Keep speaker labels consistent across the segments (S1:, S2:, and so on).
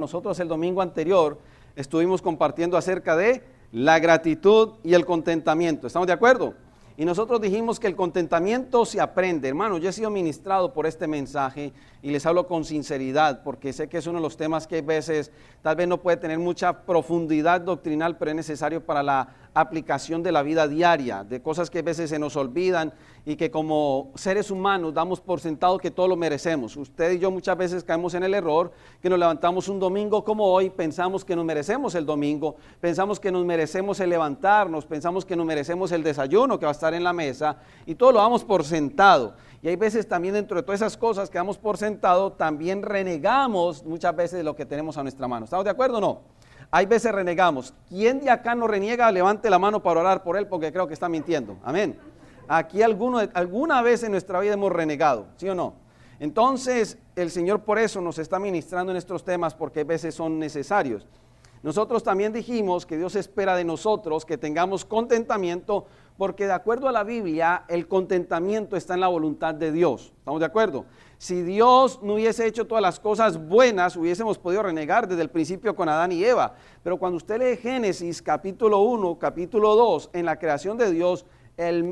S1: Nosotros el domingo anterior estuvimos compartiendo acerca de la gratitud y el contentamiento. ¿Estamos de acuerdo? Y nosotros dijimos que el contentamiento se aprende. Hermano, yo he sido ministrado por este mensaje y les hablo con sinceridad porque sé que es uno de los temas que a veces tal vez no puede tener mucha profundidad doctrinal, pero es necesario para la aplicación de la vida diaria, de cosas que a veces se nos olvidan y que como seres humanos damos por sentado que todo lo merecemos. Usted y yo muchas veces caemos en el error que nos levantamos un domingo como hoy, pensamos que nos merecemos el domingo, pensamos que nos merecemos el levantarnos, pensamos que nos merecemos el desayuno que va a estar en la mesa y todo lo damos por sentado. Y hay veces también dentro de todas esas cosas que damos por sentado, también renegamos muchas veces de lo que tenemos a nuestra mano. ¿Estamos de acuerdo o no? Hay veces renegamos. ¿Quién de acá no reniega? Levante la mano para orar por él porque creo que está mintiendo. Amén. Aquí alguna vez en nuestra vida hemos renegado, ¿sí o no? Entonces el Señor por eso nos está ministrando en estos temas porque a veces son necesarios. Nosotros también dijimos que Dios espera de nosotros que tengamos contentamiento porque de acuerdo a la Biblia el contentamiento está en la voluntad de Dios. ¿Estamos de acuerdo? Si Dios no hubiese hecho todas las cosas buenas, hubiésemos podido renegar desde el principio con Adán y Eva. Pero cuando usted lee Génesis capítulo 1, capítulo 2, en la creación de Dios,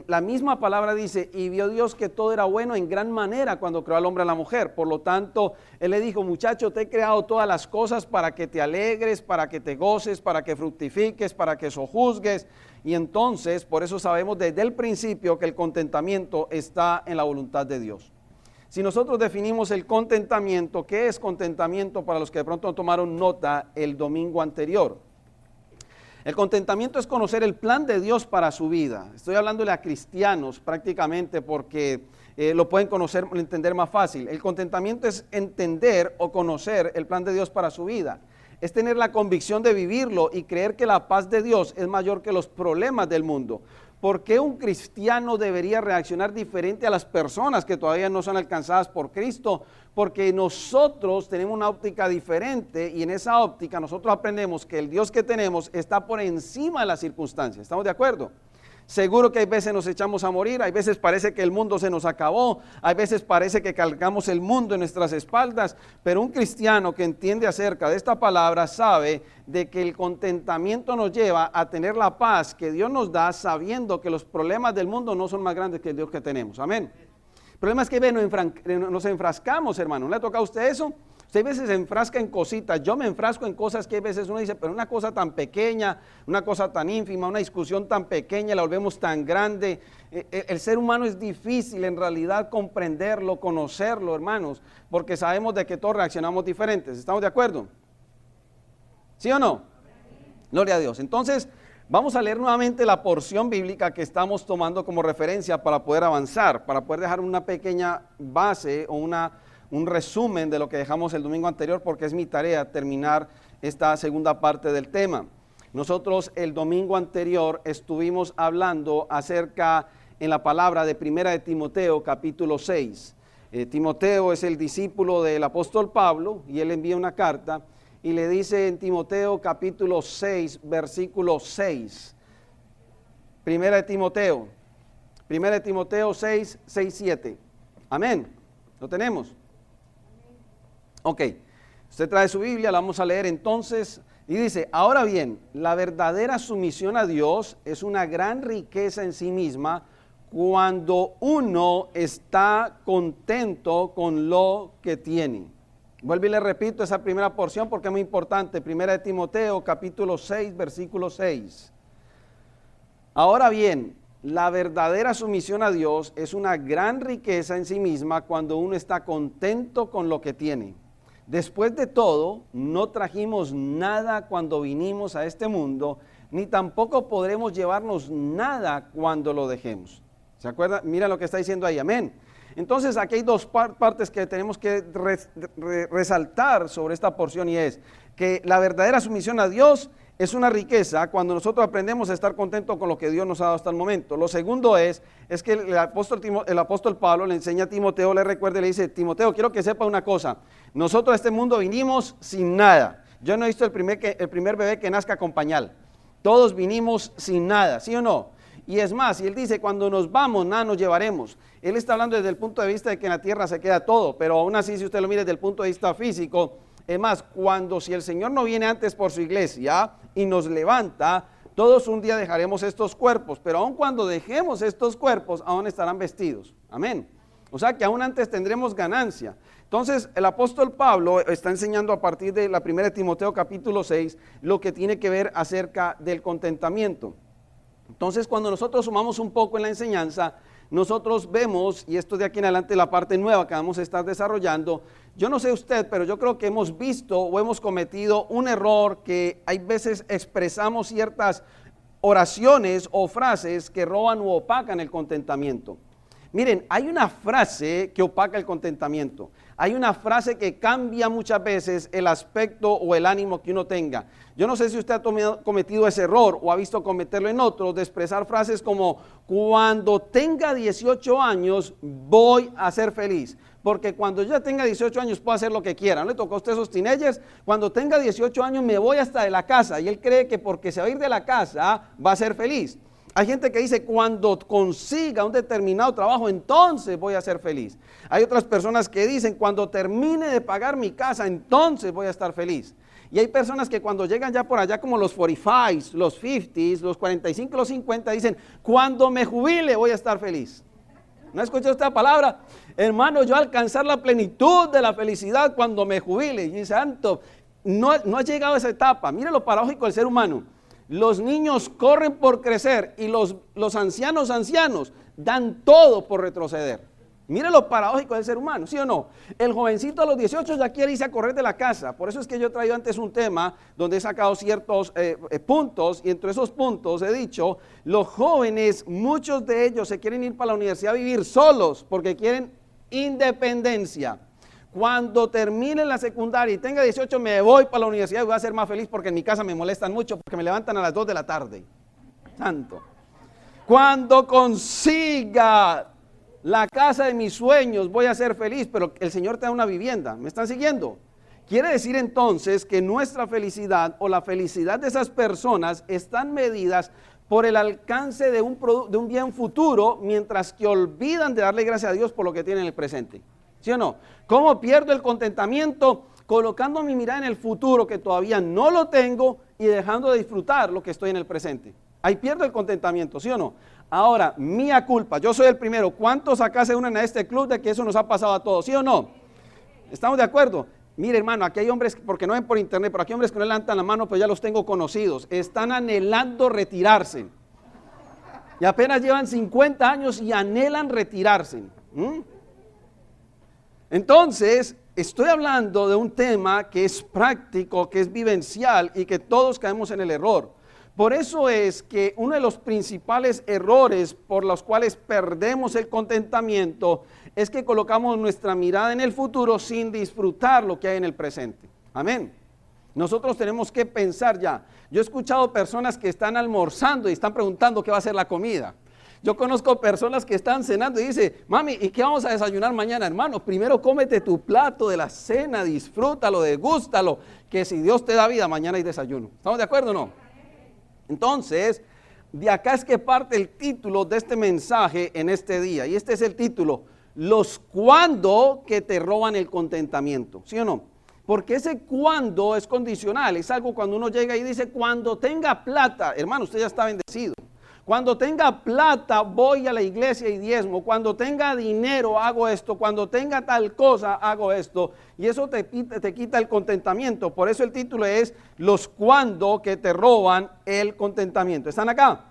S1: la misma palabra dice, y vio Dios que todo era bueno en gran manera cuando creó al hombre y a la mujer. Por lo tanto, Él le dijo, muchacho, te he creado todas las cosas para que te alegres, para que te goces, para que fructifiques, para que sojuzgues. Y entonces, por eso sabemos desde el principio que el contentamiento está en la voluntad de Dios. Si nosotros definimos el contentamiento, ¿qué es contentamiento para los que de pronto no tomaron nota el domingo anterior? El contentamiento es conocer el plan de Dios para su vida. Estoy hablándole a cristianos prácticamente porque lo pueden conocer, entender más fácil. El contentamiento es entender o conocer el plan de Dios para su vida. Es tener la convicción de vivirlo y creer que la paz de Dios es mayor que los problemas del mundo. ¿Por qué un cristiano debería reaccionar diferente a las personas que todavía no son alcanzadas por Cristo? Porque nosotros tenemos una óptica diferente y en esa óptica nosotros aprendemos que el Dios que tenemos está por encima de las circunstancias. ¿Estamos de acuerdo? Seguro que hay veces nos echamos a morir, hay veces parece que el mundo se nos acabó, hay veces parece que cargamos el mundo en nuestras espaldas, pero un cristiano que entiende acerca de esta palabra sabe de que el contentamiento nos lleva a tener la paz que Dios nos da sabiendo que los problemas del mundo no son más grandes que el Dios que tenemos. Amén. El problema es que nos enfrascamos, hermano. ¿No le ha tocado a usted eso? Usted a veces se enfrasca en cositas, yo me enfrasco en cosas que a veces uno dice, pero una cosa tan pequeña, una cosa tan ínfima, una discusión tan pequeña, la volvemos tan grande. El ser humano es difícil en realidad comprenderlo, conocerlo, hermanos, porque sabemos de que todos reaccionamos diferentes. ¿Estamos de acuerdo? ¿Sí o no? Gloria a Dios. Entonces, vamos a leer nuevamente la porción bíblica que estamos tomando como referencia para poder avanzar, para poder dejar una pequeña base o un resumen de lo que dejamos el domingo anterior, porque es mi tarea terminar esta segunda parte del tema. Nosotros el domingo anterior estuvimos hablando acerca en la palabra de Primera de Timoteo capítulo 6. Timoteo es el discípulo del apóstol Pablo y él envía una carta y le dice en Timoteo capítulo 6 versículo 6. Primera de Timoteo 6, 7. Amén. ¿Lo tenemos? Ok, usted trae su Biblia, la vamos a leer entonces, y dice, ahora bien, la verdadera sumisión a Dios es una gran riqueza en sí misma cuando uno está contento con lo que tiene. Vuelvo y le repito esa primera porción porque es muy importante, Primera de Timoteo, capítulo 6, versículo 6. Ahora bien, la verdadera sumisión a Dios es una gran riqueza en sí misma cuando uno está contento con lo que tiene. Después de todo, no trajimos nada cuando vinimos a este mundo, ni tampoco podremos llevarnos nada cuando lo dejemos. ¿Se acuerda? Mira lo que está diciendo ahí, amén. Entonces aquí hay dos partes que tenemos que resaltar sobre esta porción y es que la verdadera sumisión a Dios es una riqueza cuando nosotros aprendemos a estar contentos con lo que Dios nos ha dado hasta el momento. Lo segundo es que el apóstol Pablo le enseña a Timoteo, le recuerda y le dice, Timoteo, quiero que sepa una cosa, nosotros a este mundo vinimos sin nada. Yo no he visto el primer bebé que nazca con pañal. Todos vinimos sin nada, ¿sí o no? Y es más, y él dice, cuando nos vamos, nada nos llevaremos. Él está hablando desde el punto de vista de que en la tierra se queda todo, pero aún así, si usted lo mira desde el punto de vista físico, Es más, si el Señor no viene antes por su iglesia y nos levanta, todos un día dejaremos estos cuerpos, pero aun cuando dejemos estos cuerpos, aún estarán vestidos. Amén. O sea que aún antes tendremos ganancia. Entonces el apóstol Pablo está enseñando a partir de la 1 Timoteo capítulo 6 lo que tiene que ver acerca del contentamiento. Entonces cuando nosotros sumamos un poco en la enseñanza, nosotros vemos, y esto de aquí en adelante la parte nueva que vamos a estar desarrollando, yo no sé usted, pero yo creo que hemos visto o hemos cometido un error que hay veces expresamos ciertas oraciones o frases que roban u opacan el contentamiento. Miren, hay una frase que opaca el contentamiento. Hay una frase que cambia muchas veces el aspecto o el ánimo que uno tenga. Yo no sé si usted ha cometido ese error o ha visto cometerlo en otros, de expresar frases como: cuando tenga 18 años voy a ser feliz. Porque cuando yo ya tenga 18 años puedo hacer lo que quiera. ¿No le tocó a usted esos teenagers? Cuando tenga 18 años me voy hasta de la casa. Y él cree que porque se va a ir de la casa va a ser feliz. Hay gente que dice: cuando consiga un determinado trabajo, entonces voy a ser feliz. Hay otras personas que dicen: cuando termine de pagar mi casa, entonces voy a estar feliz. Y hay personas que cuando llegan ya por allá, como los 45s, los 50s, los 45, los 50, dicen: cuando me jubile voy a estar feliz. ¿No escuchó esta palabra? Hermano, yo alcanzar la plenitud de la felicidad cuando me jubile. Y santo, no ha llegado a esa etapa. Mire lo paradójico del ser humano. Los niños corren por crecer y los ancianos dan todo por retroceder. Mire lo paradójico del ser humano, ¿sí o no? El jovencito a los 18 ya quiere irse a correr de la casa. Por eso es que yo he traído antes un tema donde he sacado ciertos puntos, y entre esos puntos he dicho: los jóvenes, muchos de ellos se quieren ir para la universidad a vivir solos porque quieren independencia. Cuando termine la secundaria y tenga 18 me voy para la universidad y voy a ser más feliz porque en mi casa me molestan mucho porque me levantan a las 2 de la tarde. Santo. Cuando consiga la casa de mis sueños voy a ser feliz, pero el Señor te da una vivienda. ¿Me están siguiendo? Quiere decir entonces que nuestra felicidad o la felicidad de esas personas están medidas por el alcance de un bien futuro, mientras que olvidan de darle gracias a Dios por lo que tienen en el presente. ¿Sí o no? ¿Cómo pierdo el contentamiento? Colocando mi mirada en el futuro que todavía no lo tengo y dejando de disfrutar lo que estoy en el presente. Ahí pierdo el contentamiento, ¿sí o no? Ahora, mía culpa, yo soy el primero. ¿Cuántos acá se unen a este club de que eso nos ha pasado a todos? ¿Sí o no? ¿Estamos de acuerdo? Mire, hermano, aquí hay hombres, porque no ven por internet, pero aquí hay hombres que no levantan la mano, pues ya los tengo conocidos. Están anhelando retirarse. Y apenas llevan 50 años y anhelan retirarse. Entonces, estoy hablando de un tema que es práctico, que es vivencial y que todos caemos en el error. Por eso es que uno de los principales errores por los cuales perdemos el contentamiento es que colocamos nuestra mirada en el futuro sin disfrutar lo que hay en el presente. Amén. Nosotros tenemos que pensar ya. Yo he escuchado personas que están almorzando y están preguntando qué va a ser la comida. Yo conozco personas que están cenando y dicen: mami, ¿y qué vamos a desayunar mañana? Hermano, primero cómete tu plato de la cena, disfrútalo, degústalo, que si Dios te da vida, mañana hay desayuno. ¿Estamos de acuerdo o no? Entonces, de acá es que parte el título de este mensaje en este día. Y este es el título: los cuándo que te roban el contentamiento. ¿Sí o no? Porque ese cuándo es condicional. Es algo cuando uno llega y dice: cuando tenga plata, hermano, usted ya está bendecido. Cuando tenga plata voy a la iglesia y diezmo. Cuando tenga dinero hago esto. Cuando tenga tal cosa hago esto. Y eso te quita el contentamiento. Por eso el título es: los cuándo que te roban el contentamiento. ¿Están acá?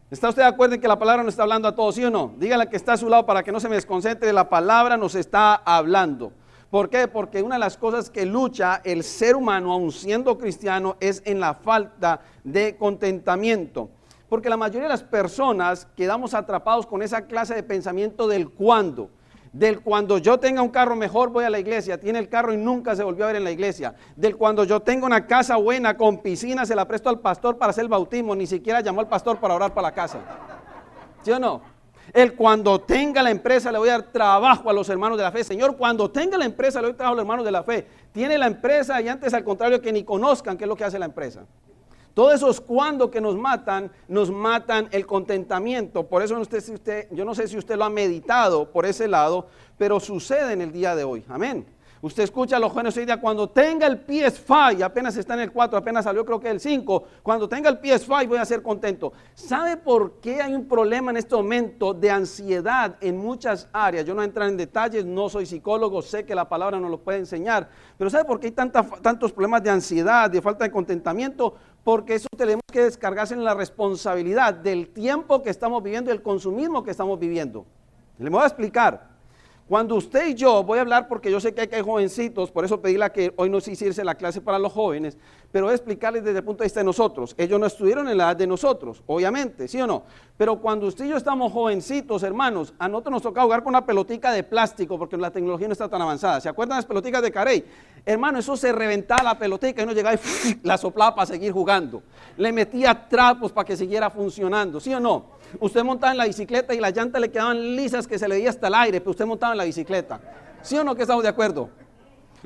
S1: ¿Está usted de acuerdo en que la palabra nos está hablando a todos, sí o no? Dígale que está a su lado para que no se me desconcentre. La palabra nos está hablando. ¿Por qué? Porque una de las cosas que lucha el ser humano, aun siendo cristiano, es en la falta de contentamiento. Porque la mayoría de las personas quedamos atrapados con esa clase de pensamiento del cuándo. Del cuando yo tenga un carro mejor voy a la iglesia. Tiene el carro y nunca se volvió a ver en la iglesia. Del cuando yo tenga una casa buena con piscina se la presto al pastor para hacer el bautismo. Ni siquiera llamó al pastor para orar para la casa. ¿Sí o no? El cuando tenga la empresa le voy a dar trabajo a los hermanos de la fe. Señor, cuando tenga la empresa le doy trabajo a los hermanos de la fe. Tiene la empresa y antes al contrario que ni conozcan qué es lo que hace la empresa. Todos esos cuando que nos matan el contentamiento. Por eso yo no sé si usted lo ha meditado por ese lado, pero sucede en el día de hoy. Amén. Usted escucha a los jóvenes hoy día, cuando tenga el PS5, apenas está en el 4, apenas salió creo que el 5, cuando tenga el PS5 voy a ser contento. ¿Sabe por qué hay un problema en este momento de ansiedad en muchas áreas? Yo no entro en detalles, no soy psicólogo, sé que la palabra nos lo puede enseñar, pero ¿sabe por qué hay tantos problemas de ansiedad, de falta de contentamiento? Porque eso tenemos que descargarse en la responsabilidad del tiempo que estamos viviendo y el consumismo que estamos viviendo. Le voy a explicar. Cuando usted y yo, voy a hablar porque yo sé que hay jovencitos, por eso pedí que hoy no se hiciese la clase para los jóvenes, pero voy a explicarles desde el punto de vista de nosotros. Ellos no estuvieron en la edad de nosotros, obviamente, ¿sí o no? Pero cuando usted y yo estamos jovencitos, hermanos, a nosotros nos toca jugar con una pelotica de plástico porque la tecnología no está tan avanzada. ¿Se acuerdan de las peloticas de Carey? Hermano, eso se reventaba la pelotica y uno llegaba y la soplaba para seguir jugando. Le metía trapos para que siguiera funcionando, ¿sí o no? Usted montaba en la bicicleta y las llantas le quedaban lisas que se le veía hasta el aire, pero usted montaba en la bicicleta. ¿Sí o no que estamos de acuerdo?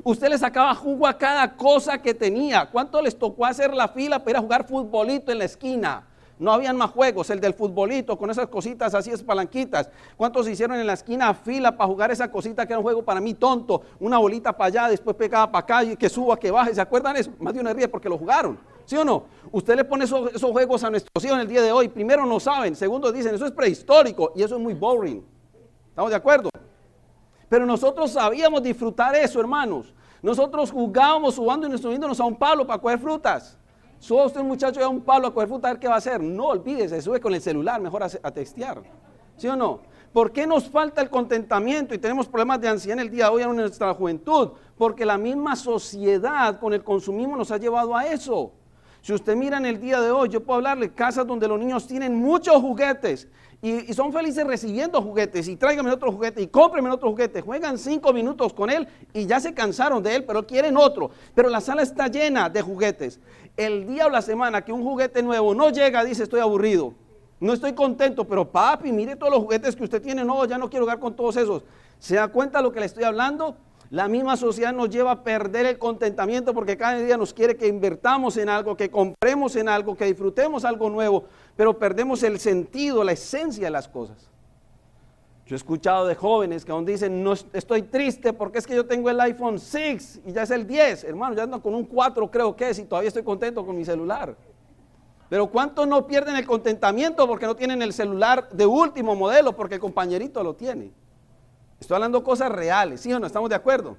S1: Usted le sacaba jugo a cada cosa que tenía. ¿Cuánto les tocó hacer la fila para ir a jugar futbolito en la esquina? No habían más juegos, el del futbolito con esas cositas así, esas palanquitas. ¿Cuántos hicieron en la esquina fila para jugar esa cosita que era un juego para mí tonto? Una bolita para allá, después pegaba para acá y que suba, que baje. ¿Se acuerdan de eso? Más de una ríe porque lo jugaron. ¿Sí o no? Usted le pone esos juegos a nuestros hijos en el día de hoy. Primero no saben, segundo dicen, eso es prehistórico y eso es muy boring. ¿Estamos de acuerdo? Pero nosotros sabíamos disfrutar eso, hermanos. Nosotros jugábamos subando y subiéndonos a un palo para coger frutas. Suba usted, muchacho, a un palo a coger fruta, a ver qué va a hacer. No, olvídese, sube con el celular, mejor a textear. ¿Sí o no? ¿Por qué nos falta el contentamiento y tenemos problemas de ansiedad en el día de hoy en nuestra juventud? Porque la misma sociedad con el consumismo nos ha llevado a eso. Si usted mira en el día de hoy, yo puedo hablarle casas donde los niños tienen muchos juguetes y son felices recibiendo juguetes y tráigame otro juguete y cómpreme otro juguete. Juegan 5 minutos con él y ya se cansaron de él, pero quieren otro. Pero la sala está llena de juguetes. El día o la semana que un juguete nuevo no llega, dice estoy aburrido. No estoy contento, pero papi, mire todos los juguetes que usted tiene. No, ya no quiero jugar con todos esos. ¿Se da cuenta de lo que le estoy hablando? La misma sociedad nos lleva a perder el contentamiento porque cada día nos quiere que invertamos en algo, que compremos en algo, que disfrutemos algo nuevo, pero perdemos el sentido, la esencia de las cosas. Yo he escuchado de jóvenes que aún dicen, no estoy triste porque es que yo tengo el iPhone 6 y ya es el 10. Hermano, ya ando con un 4 creo que es y todavía estoy contento con mi celular. Pero ¿cuántos no pierden el contentamiento porque no tienen el celular de último modelo porque el compañerito lo tiene? Estoy hablando cosas reales, ¿sí o no? ¿Estamos de acuerdo?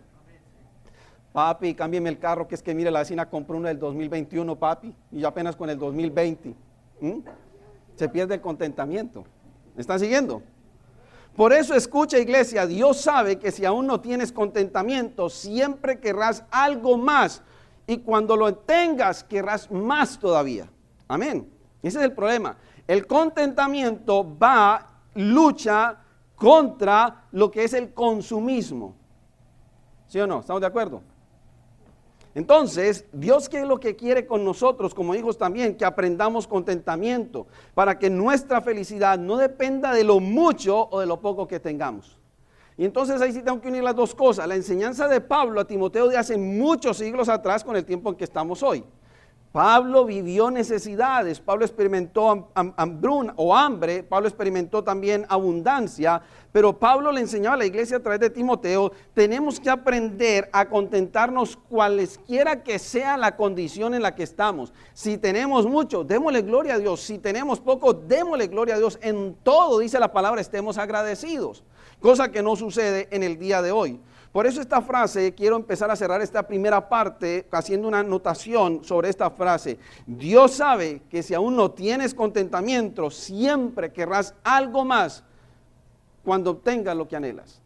S1: Papi, cámbiame el carro, que es que mire, la vecina compró uno del 2021, papi, y yo apenas con el 2020. Se pierde el contentamiento. ¿Me están siguiendo? Por eso escucha, iglesia, Dios sabe que si aún no tienes contentamiento, siempre querrás algo más, y cuando lo tengas, querrás más todavía. Amén. Ese es el problema. El contentamiento lucha contra lo que es el consumismo. ¿Sí o no? ¿Estamos de acuerdo? Entonces, Dios, ¿qué es lo que quiere con nosotros como hijos también? Que aprendamos contentamiento para que nuestra felicidad no dependa de lo mucho o de lo poco que tengamos. Y entonces ahí sí tengo que unir las dos cosas. La enseñanza de Pablo a Timoteo de hace muchos siglos atrás con el tiempo en que estamos hoy. Pablo vivió necesidades, Pablo experimentó hambre, Pablo experimentó también abundancia, pero Pablo le enseñaba a la iglesia a través de Timoteo, tenemos que aprender a contentarnos cualesquiera que sea la condición en la que estamos. Si tenemos mucho, démosle gloria a Dios, si tenemos poco, démosle gloria a Dios. En todo, dice la palabra, estemos agradecidos, cosa que no sucede en el día de hoy. Por eso esta frase, quiero empezar a cerrar esta primera parte haciendo una anotación sobre esta frase. Dios sabe que si aún no tienes contentamiento, siempre querrás algo más cuando obtengas lo que anhelas.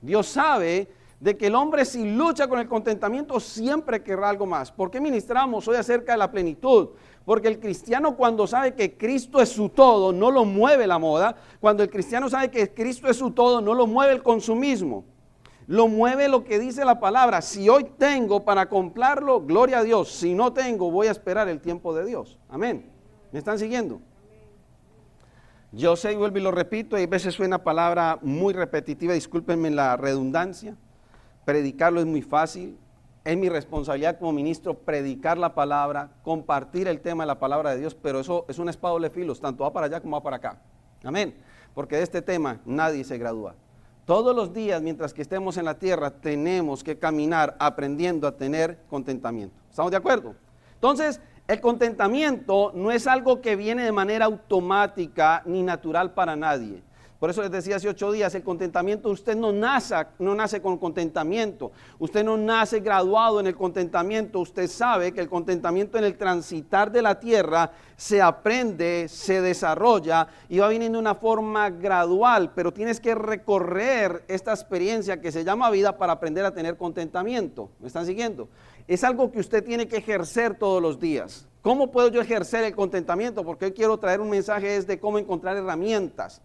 S1: Dios sabe de que el hombre si lucha con el contentamiento siempre querrá algo más. ¿Por qué ministramos hoy acerca de la plenitud? Porque el cristiano cuando sabe que Cristo es su todo, no lo mueve la moda. Cuando el cristiano sabe que Cristo es su todo, no lo mueve el consumismo. Lo mueve lo que dice la palabra. Si hoy tengo para comprarlo, gloria a Dios. Si no tengo, voy a esperar el tiempo de Dios. Amén. ¿Me están siguiendo? Yo sé y vuelvo y lo repito, y a veces suena palabra muy repetitiva, discúlpenme la redundancia. Predicarlo es muy fácil. Es mi responsabilidad como ministro predicar la palabra, compartir el tema de la palabra de Dios, pero eso es una espada de doble filo, tanto va para allá como va para acá. Amén. Porque de este tema nadie se gradúa. Todos los días, mientras que estemos en la tierra, tenemos que caminar aprendiendo a tener contentamiento. ¿Estamos de acuerdo? Entonces, el contentamiento no es algo que viene de manera automática ni natural para nadie. Por eso les decía hace 8 días, el contentamiento, usted no nace con contentamiento. Usted no nace graduado en el contentamiento. Usted sabe que el contentamiento en el transitar de la tierra se aprende, se desarrolla y va viniendo de una forma gradual. Pero tienes que recorrer esta experiencia que se llama vida para aprender a tener contentamiento. ¿Me están siguiendo? Es algo que usted tiene que ejercer todos los días. ¿Cómo puedo yo ejercer el contentamiento? Porque hoy quiero traer un mensaje de cómo encontrar herramientas.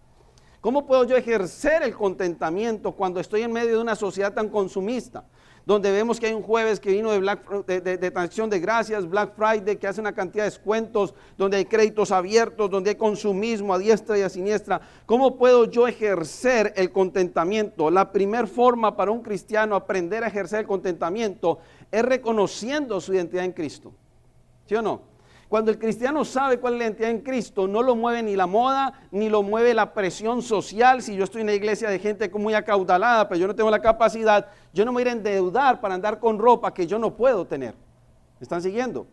S1: ¿Cómo puedo yo ejercer el contentamiento cuando estoy en medio de una sociedad tan consumista? Donde vemos que hay un jueves que vino de Acción de Gracias, Black Friday, que hace una cantidad de descuentos, donde hay créditos abiertos, donde hay consumismo a diestra y a siniestra. ¿Cómo puedo yo ejercer el contentamiento? La primera forma para un cristiano aprender a ejercer el contentamiento es reconociendo su identidad en Cristo. ¿Sí o no? Cuando el cristiano sabe cuál es la identidad en Cristo, no lo mueve ni la moda, ni lo mueve la presión social. Si yo estoy en una iglesia de gente muy acaudalada, pero yo no tengo la capacidad, yo no me voy a endeudar para andar con ropa que yo no puedo tener. ¿Me están siguiendo?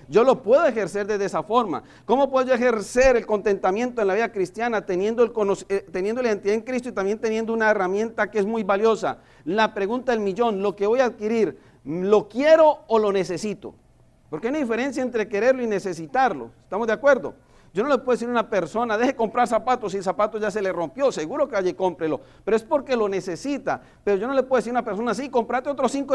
S1: Yo lo puedo ejercer de esa forma. ¿Cómo puedo yo ejercer el contentamiento en la vida cristiana teniendo la identidad en Cristo y también teniendo una herramienta que es muy valiosa? La pregunta del millón, ¿lo que voy a adquirir, lo quiero o lo necesito? Porque hay una diferencia entre quererlo y necesitarlo. ¿Estamos de acuerdo? Yo no le puedo decir a una persona, deje comprar zapatos si el zapato ya se le rompió, seguro que vaya y cómprelo, pero es porque lo necesita. Pero yo no le puedo decir a una persona, sí, comprate otros 5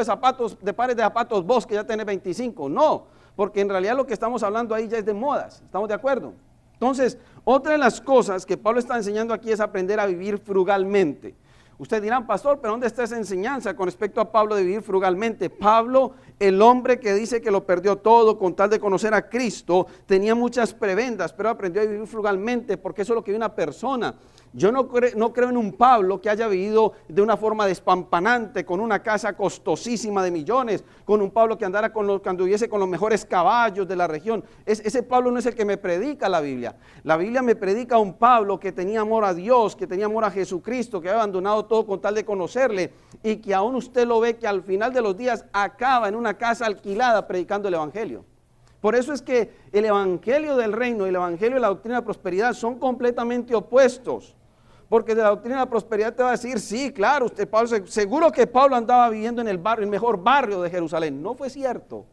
S1: de pares de zapatos vos que ya tenés 25. No, porque en realidad lo que estamos hablando ahí ya es de modas. ¿Estamos de acuerdo? Entonces, otra de las cosas que Pablo está enseñando aquí es aprender a vivir frugalmente. Ustedes dirán, pastor, pero ¿dónde está esa enseñanza con respecto a Pablo de vivir frugalmente? Pablo, el hombre que dice que lo perdió todo con tal de conocer a Cristo, tenía muchas prebendas, pero aprendió a vivir frugalmente porque eso es lo que vive una persona. Yo no creo en un Pablo que haya vivido de una forma despampanante, con una casa costosísima de millones, con un Pablo que andara que anduviese con los mejores caballos de la región. Ese Pablo no es el que me predica la Biblia. La Biblia me predica a un Pablo que tenía amor a Dios, que tenía amor a Jesucristo, que había abandonado todo con tal de conocerle y que aún usted lo ve que al final de los días acaba en una casa alquilada predicando el Evangelio. Por eso es que el Evangelio del reino y el Evangelio de la doctrina de prosperidad son completamente opuestos. Porque de la doctrina de la prosperidad te va a decir, sí, claro, seguro que Pablo andaba viviendo en el mejor barrio de Jerusalén. No fue cierto.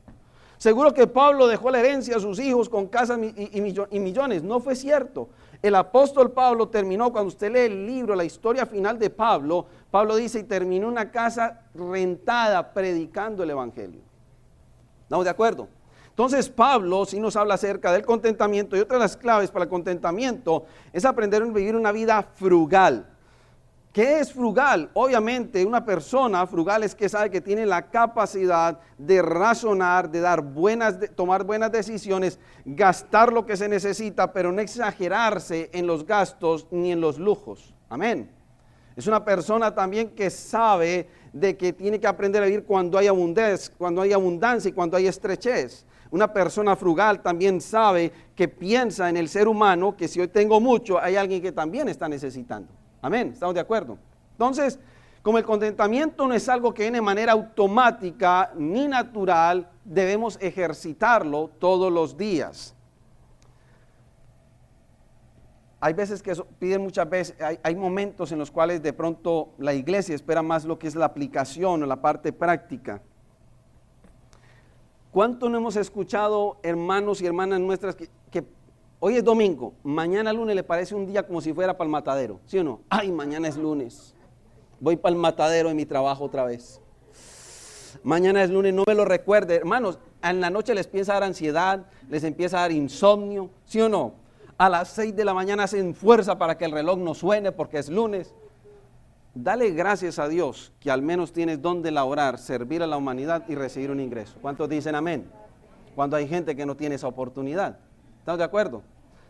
S1: Seguro que Pablo dejó la herencia a sus hijos con casas y millones. No fue cierto. El apóstol Pablo terminó, cuando usted lee el libro, la historia final de Pablo, Pablo dice, y terminó una casa rentada predicando el Evangelio. ¿Estamos de acuerdo? Entonces Pablo sí nos habla acerca del contentamiento y otra de las claves para el contentamiento es aprender a vivir una vida frugal. ¿Qué es frugal? Obviamente una persona frugal es que sabe que tiene la capacidad de razonar, de tomar buenas decisiones, gastar lo que se necesita, pero no exagerarse en los gastos ni en los lujos. Amén. Es una persona también que sabe de que tiene que aprender a vivir cuando hay abundancia y cuando hay estrechez. Una persona frugal también sabe que piensa en el ser humano, que si hoy tengo mucho, hay alguien que también está necesitando. Amén, ¿estamos de acuerdo? Entonces, como el contentamiento no es algo que viene de manera automática ni natural, debemos ejercitarlo todos los días. Hay veces que piden muchas veces, hay momentos en los cuales de pronto la iglesia espera más lo que es la aplicación o la parte práctica. ¿Cuánto no hemos escuchado hermanos y hermanas nuestras que hoy es domingo, mañana lunes le parece un día como si fuera para el matadero? ¿Sí o no? Ay, mañana es lunes, voy para el matadero de mi trabajo otra vez. Mañana es lunes, no me lo recuerde. Hermanos, en la noche les empieza a dar ansiedad, les empieza a dar insomnio, ¿sí o no? A las 6 de la mañana hacen fuerza para que el reloj no suene porque es lunes. Dale gracias a Dios que al menos tienes donde laborar, servir a la humanidad y recibir un ingreso. ¿Cuántos dicen amén? Cuando hay gente que no tiene esa oportunidad. ¿Estamos de acuerdo?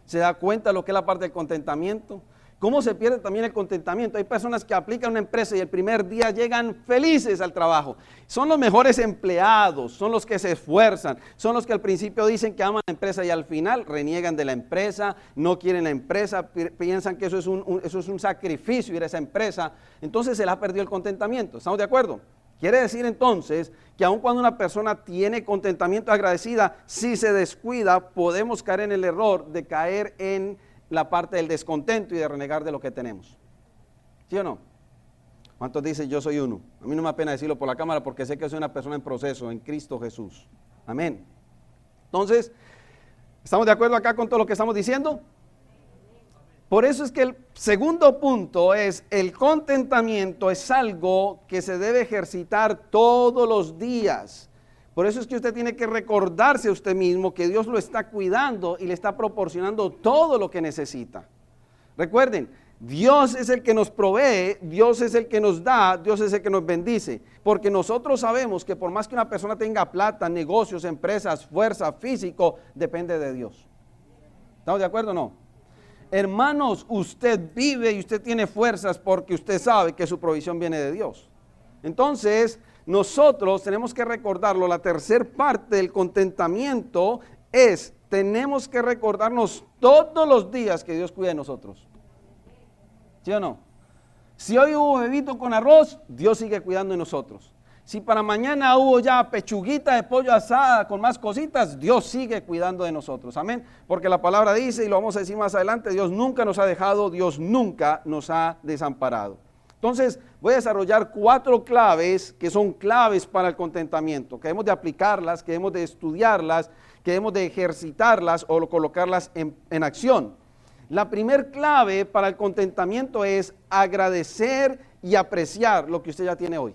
S1: ¿Se da cuenta lo que es la parte del contentamiento? ¿Cómo se pierde también el contentamiento? Hay personas que aplican una empresa y el primer día llegan felices al trabajo. Son los mejores empleados, son los que se esfuerzan, son los que al principio dicen que aman la empresa y al final reniegan de la empresa, no quieren la empresa, piensan que eso es un sacrificio ir a esa empresa. Entonces se les ha perdido el contentamiento. ¿Estamos de acuerdo? Quiere decir entonces que aun cuando una persona tiene contentamiento agradecida, si se descuida, podemos caer en el error de caer en la parte del descontento y de renegar de lo que tenemos. ¿Sí o no? ¿Cuántos dicen yo soy uno? A mí no me da pena decirlo por la cámara porque sé que soy una persona en proceso en Cristo Jesús. Amén. Entonces, ¿estamos de acuerdo acá con todo lo que estamos diciendo? Por eso es que el segundo punto es el contentamiento es algo que se debe ejercitar todos los días. Por eso es que usted tiene que recordarse a usted mismo que Dios lo está cuidando y le está proporcionando todo lo que necesita. Recuerden, Dios es el que nos provee, Dios es el que nos da, Dios es el que nos bendice. Porque nosotros sabemos que por más que una persona tenga plata, negocios, empresas, fuerza, físico, depende de Dios. ¿Estamos de acuerdo o no? Hermanos, usted vive y usted tiene fuerzas porque usted sabe que su provisión viene de Dios. Entonces, nosotros tenemos que recordarlo. La tercera parte del contentamiento es, tenemos que recordarnos todos los días que Dios cuida de nosotros. ¿Sí o no? Si hoy hubo bebito con arroz, Dios sigue cuidando de nosotros. Si para mañana hubo ya pechuguita de pollo asada con más cositas, Dios sigue cuidando de nosotros. Amén. Porque la palabra dice, y lo vamos a decir más adelante, Dios nunca nos ha dejado, Dios nunca nos ha desamparado. Entonces, voy a desarrollar 4 claves que son claves para el contentamiento, que debemos de aplicarlas, que debemos de estudiarlas, que debemos de ejercitarlas o colocarlas en acción. La primer clave para el contentamiento es agradecer y apreciar lo que usted ya tiene hoy.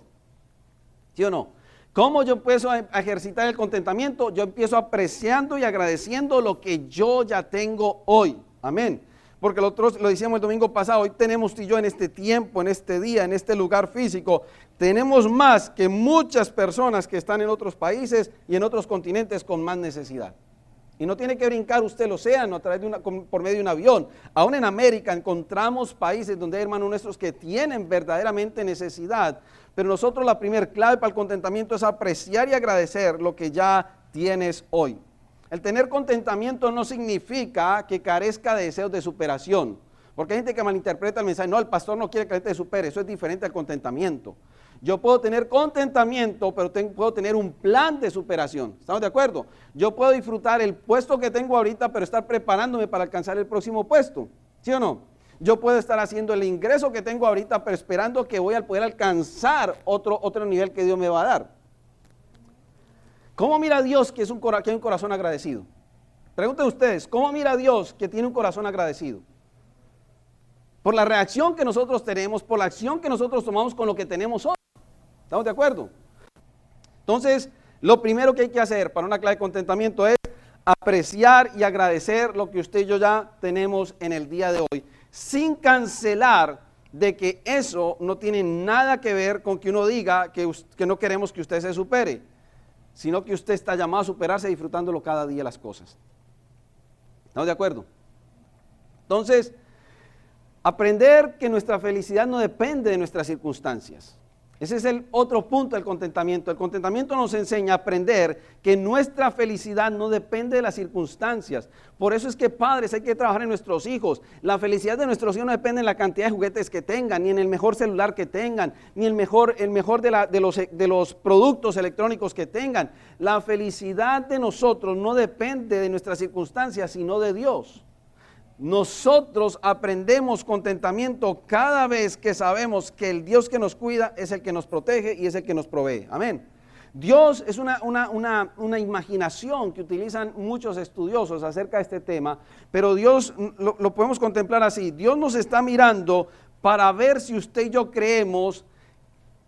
S1: ¿Sí o no? ¿Cómo yo empiezo a ejercitar el contentamiento? Yo empiezo apreciando y agradeciendo lo que yo ya tengo hoy. Amén. Porque nosotros lo decíamos el domingo pasado, hoy tenemos tú y yo en este tiempo, en este día, en este lugar físico, tenemos más que muchas personas que están en otros países y en otros continentes con más necesidad. Y no tiene que brincar usted el océano a través por medio de un avión. Aún en América encontramos países donde hay hermanos nuestros que tienen verdaderamente necesidad. Pero nosotros la primera clave para el contentamiento es apreciar y agradecer lo que ya tienes hoy. El tener contentamiento no significa que carezca de deseos de superación. Porque hay gente que malinterpreta el mensaje. No, el pastor no quiere que la gente supere. Eso es diferente al contentamiento. Yo puedo tener contentamiento, pero puedo tener un plan de superación. ¿Estamos de acuerdo? Yo puedo disfrutar el puesto que tengo ahorita, pero estar preparándome para alcanzar el próximo puesto. ¿Sí o no? Yo puedo estar haciendo el ingreso que tengo ahorita, pero esperando que voy a poder alcanzar otro nivel que Dios me va a dar. ¿Cómo mira Dios que hay un corazón agradecido? Pregunten ustedes, ¿cómo mira Dios que tiene un corazón agradecido? Por la reacción que nosotros tenemos, por la acción que nosotros tomamos con lo que tenemos hoy. ¿Estamos de acuerdo? Entonces, lo primero que hay que hacer para una clave de contentamiento es apreciar y agradecer lo que usted y yo ya tenemos en el día de hoy, sin cancelar de que eso no tiene nada que ver con que uno diga que no queremos que usted se supere, sino que usted está llamado a superarse disfrutándolo cada día las cosas. ¿Estamos de acuerdo? Entonces, aprender que nuestra felicidad no depende de nuestras circunstancias. Ese es el otro punto del contentamiento. El contentamiento nos enseña a aprender que nuestra felicidad no depende de las circunstancias. Por eso es que padres hay que trabajar en nuestros hijos. La felicidad de nuestros hijos no depende en la cantidad de juguetes que tengan, ni en el mejor celular que tengan, ni el mejor de los productos electrónicos que tengan. La felicidad de nosotros no depende de nuestras circunstancias, sino de Dios. Nosotros aprendemos contentamiento cada vez que sabemos que el Dios que nos cuida es el que nos protege y es el que nos provee. Amén. Dios es una imaginación que utilizan muchos estudiosos acerca de este tema, pero Dios lo podemos contemplar así. Dios nos está mirando para ver si usted y yo creemos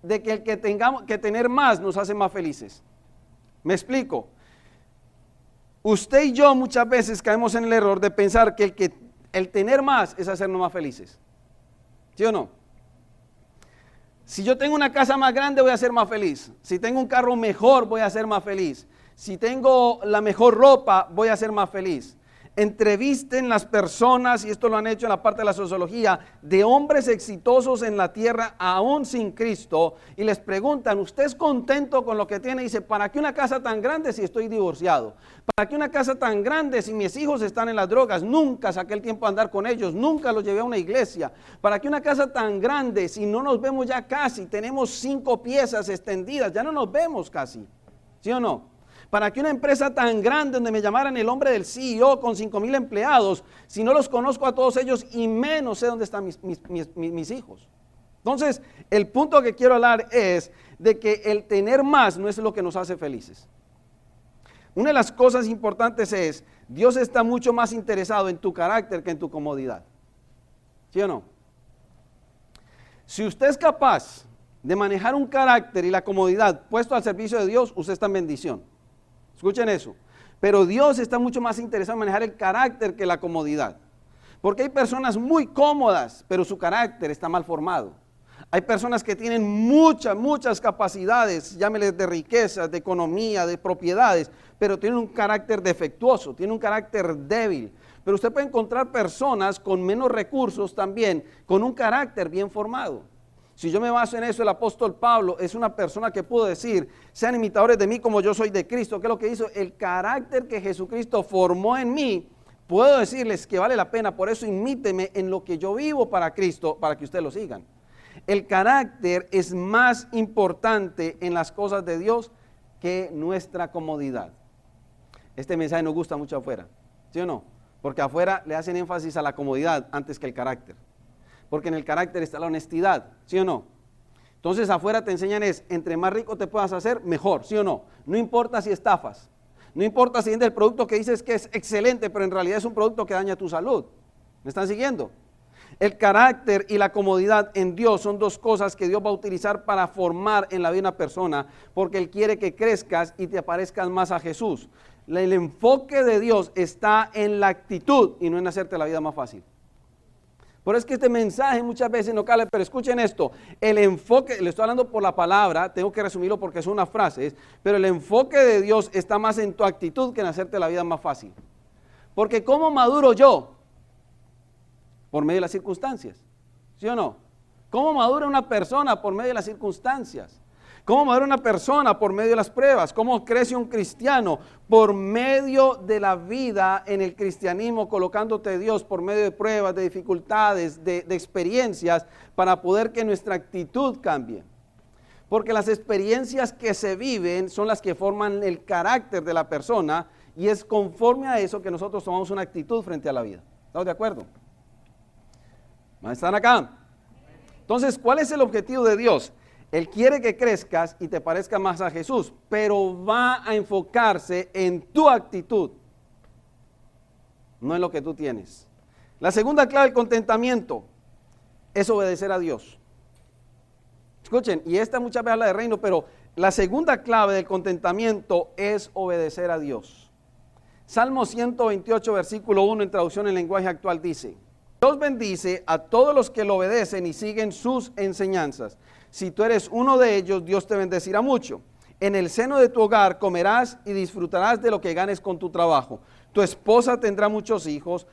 S1: de que el que tengamos que tener más nos hace más felices. ¿Me explico? Usted y yo muchas veces caemos en el error de pensar que el tener más es hacernos más felices. ¿Sí o no? Si yo tengo una casa más grande voy a ser más feliz. Si tengo un carro mejor voy a ser más feliz. Si tengo la mejor ropa voy a ser más feliz. Entrevisten las personas, y esto lo han hecho en la parte de la sociología, de hombres exitosos en la tierra aún sin Cristo, y les preguntan, ¿usted es contento con lo que tiene? Y dice, ¿para qué una casa tan grande si estoy divorciado? ¿Para qué una casa tan grande si mis hijos están en las drogas? Nunca saqué el tiempo a andar con ellos, nunca los llevé a una iglesia. ¿Para qué una casa tan grande si no nos vemos ya casi? Tenemos 5 piezas extendidas, ya no nos vemos casi, ¿sí o no? ¿Para qué una empresa tan grande donde me llamaran el hombre del CEO con 5,000 empleados, si no los conozco a todos ellos y menos sé dónde están mis hijos? Entonces, el punto que quiero hablar es de que el tener más no es lo que nos hace felices. Una de las cosas importantes es, Dios está mucho más interesado en tu carácter que en tu comodidad. ¿Sí o no? Si usted es capaz de manejar un carácter y la comodidad puesto al servicio de Dios, usted está en bendición. Escuchen eso. Pero Dios está mucho más interesado en manejar el carácter que la comodidad. Porque hay personas muy cómodas, pero su carácter está mal formado. Hay personas que tienen muchas capacidades, llámeles de riqueza, de economía, de propiedades, pero tienen un carácter defectuoso, tienen un carácter débil. Pero usted puede encontrar personas con menos recursos también, con un carácter bien formado. Si yo me baso en eso, el apóstol Pablo es una persona que pudo decir, sean imitadores de mí como yo soy de Cristo. ¿Qué es lo que hizo? El carácter que Jesucristo formó en mí, puedo decirles que vale la pena, por eso imíteme en lo que yo vivo para Cristo, para que ustedes lo sigan. El carácter es más importante en las cosas de Dios que nuestra comodidad. Este mensaje nos gusta mucho afuera, ¿sí o no? Porque afuera le hacen énfasis a la comodidad antes que el carácter. Porque en el carácter está la honestidad, ¿sí o no? Entonces afuera te enseñan es, entre más rico te puedas hacer, mejor, ¿sí o no? No importa si estafas, no importa si vendes el producto que dices que es excelente, pero en realidad es un producto que daña tu salud. ¿Me están siguiendo? El carácter y la comodidad en Dios son 2 cosas que Dios va a utilizar para formar en la vida de una persona, porque Él quiere que crezcas y te parezcas más a Jesús. El enfoque de Dios está en la actitud y no en hacerte la vida más fácil. Por eso es que este mensaje muchas veces no cala, pero escuchen esto, el enfoque, le estoy hablando por la palabra, tengo que resumirlo porque son unas frases, pero el enfoque de Dios está más en tu actitud que en hacerte la vida más fácil. Porque ¿cómo maduro yo? Por medio de las circunstancias, ¿sí o no? ¿Cómo madura una persona? Por medio de las circunstancias. ¿Cómo madura una persona? Por medio de las pruebas. ¿Cómo crece un cristiano? Por medio de la vida en el cristianismo, colocándote Dios por medio de pruebas, de dificultades, de experiencias, para poder que nuestra actitud cambie. Porque las experiencias que se viven son las que forman el carácter de la persona y es conforme a eso que nosotros tomamos una actitud frente a la vida. ¿Estamos de acuerdo? ¿Están acá? Entonces, ¿cuál es el objetivo de Dios? Él quiere que crezcas y te parezca más a Jesús, pero va a enfocarse en tu actitud, no en lo que tú tienes. La segunda clave del contentamiento es obedecer a Dios. Escuchen, y esta muchas veces habla de reino, pero la segunda clave del contentamiento es obedecer a Dios. Salmo 128, versículo 1 en traducción en lenguaje actual dice, Dios bendice a todos los que lo obedecen y siguen sus enseñanzas. Si tú eres uno de ellos, Dios te bendecirá mucho. En el seno de tu hogar comerás y disfrutarás de lo que ganes con tu trabajo. Tu esposa tendrá muchos hijos,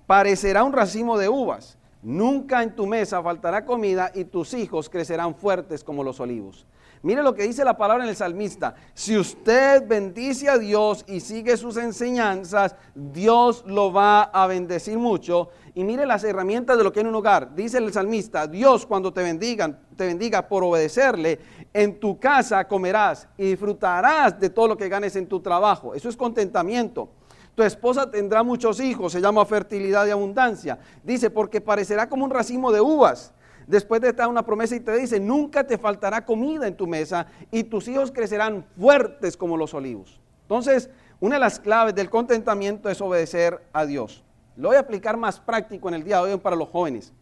S1: parecerá un racimo de uvas. Nunca en tu mesa faltará comida y tus hijos crecerán fuertes como los olivos. Mire lo que dice la palabra en el salmista. Si usted bendice a Dios y sigue sus enseñanzas, Dios lo va a bendecir mucho. Y mire las herramientas de lo que hay en un hogar. Dice el salmista, Dios cuando te bendiga por obedecerle, en tu casa comerás y disfrutarás de todo lo que ganes en tu trabajo. Eso es contentamiento. Tu esposa tendrá muchos hijos, se llama fertilidad y abundancia. Dice, porque parecerá como un racimo de uvas. Después de esta una promesa y te dice, nunca te faltará comida en tu mesa y tus hijos crecerán fuertes como los olivos. Entonces, una de las claves del contentamiento es obedecer a Dios. Lo voy a aplicar más práctico en el día de hoy para los jóvenes.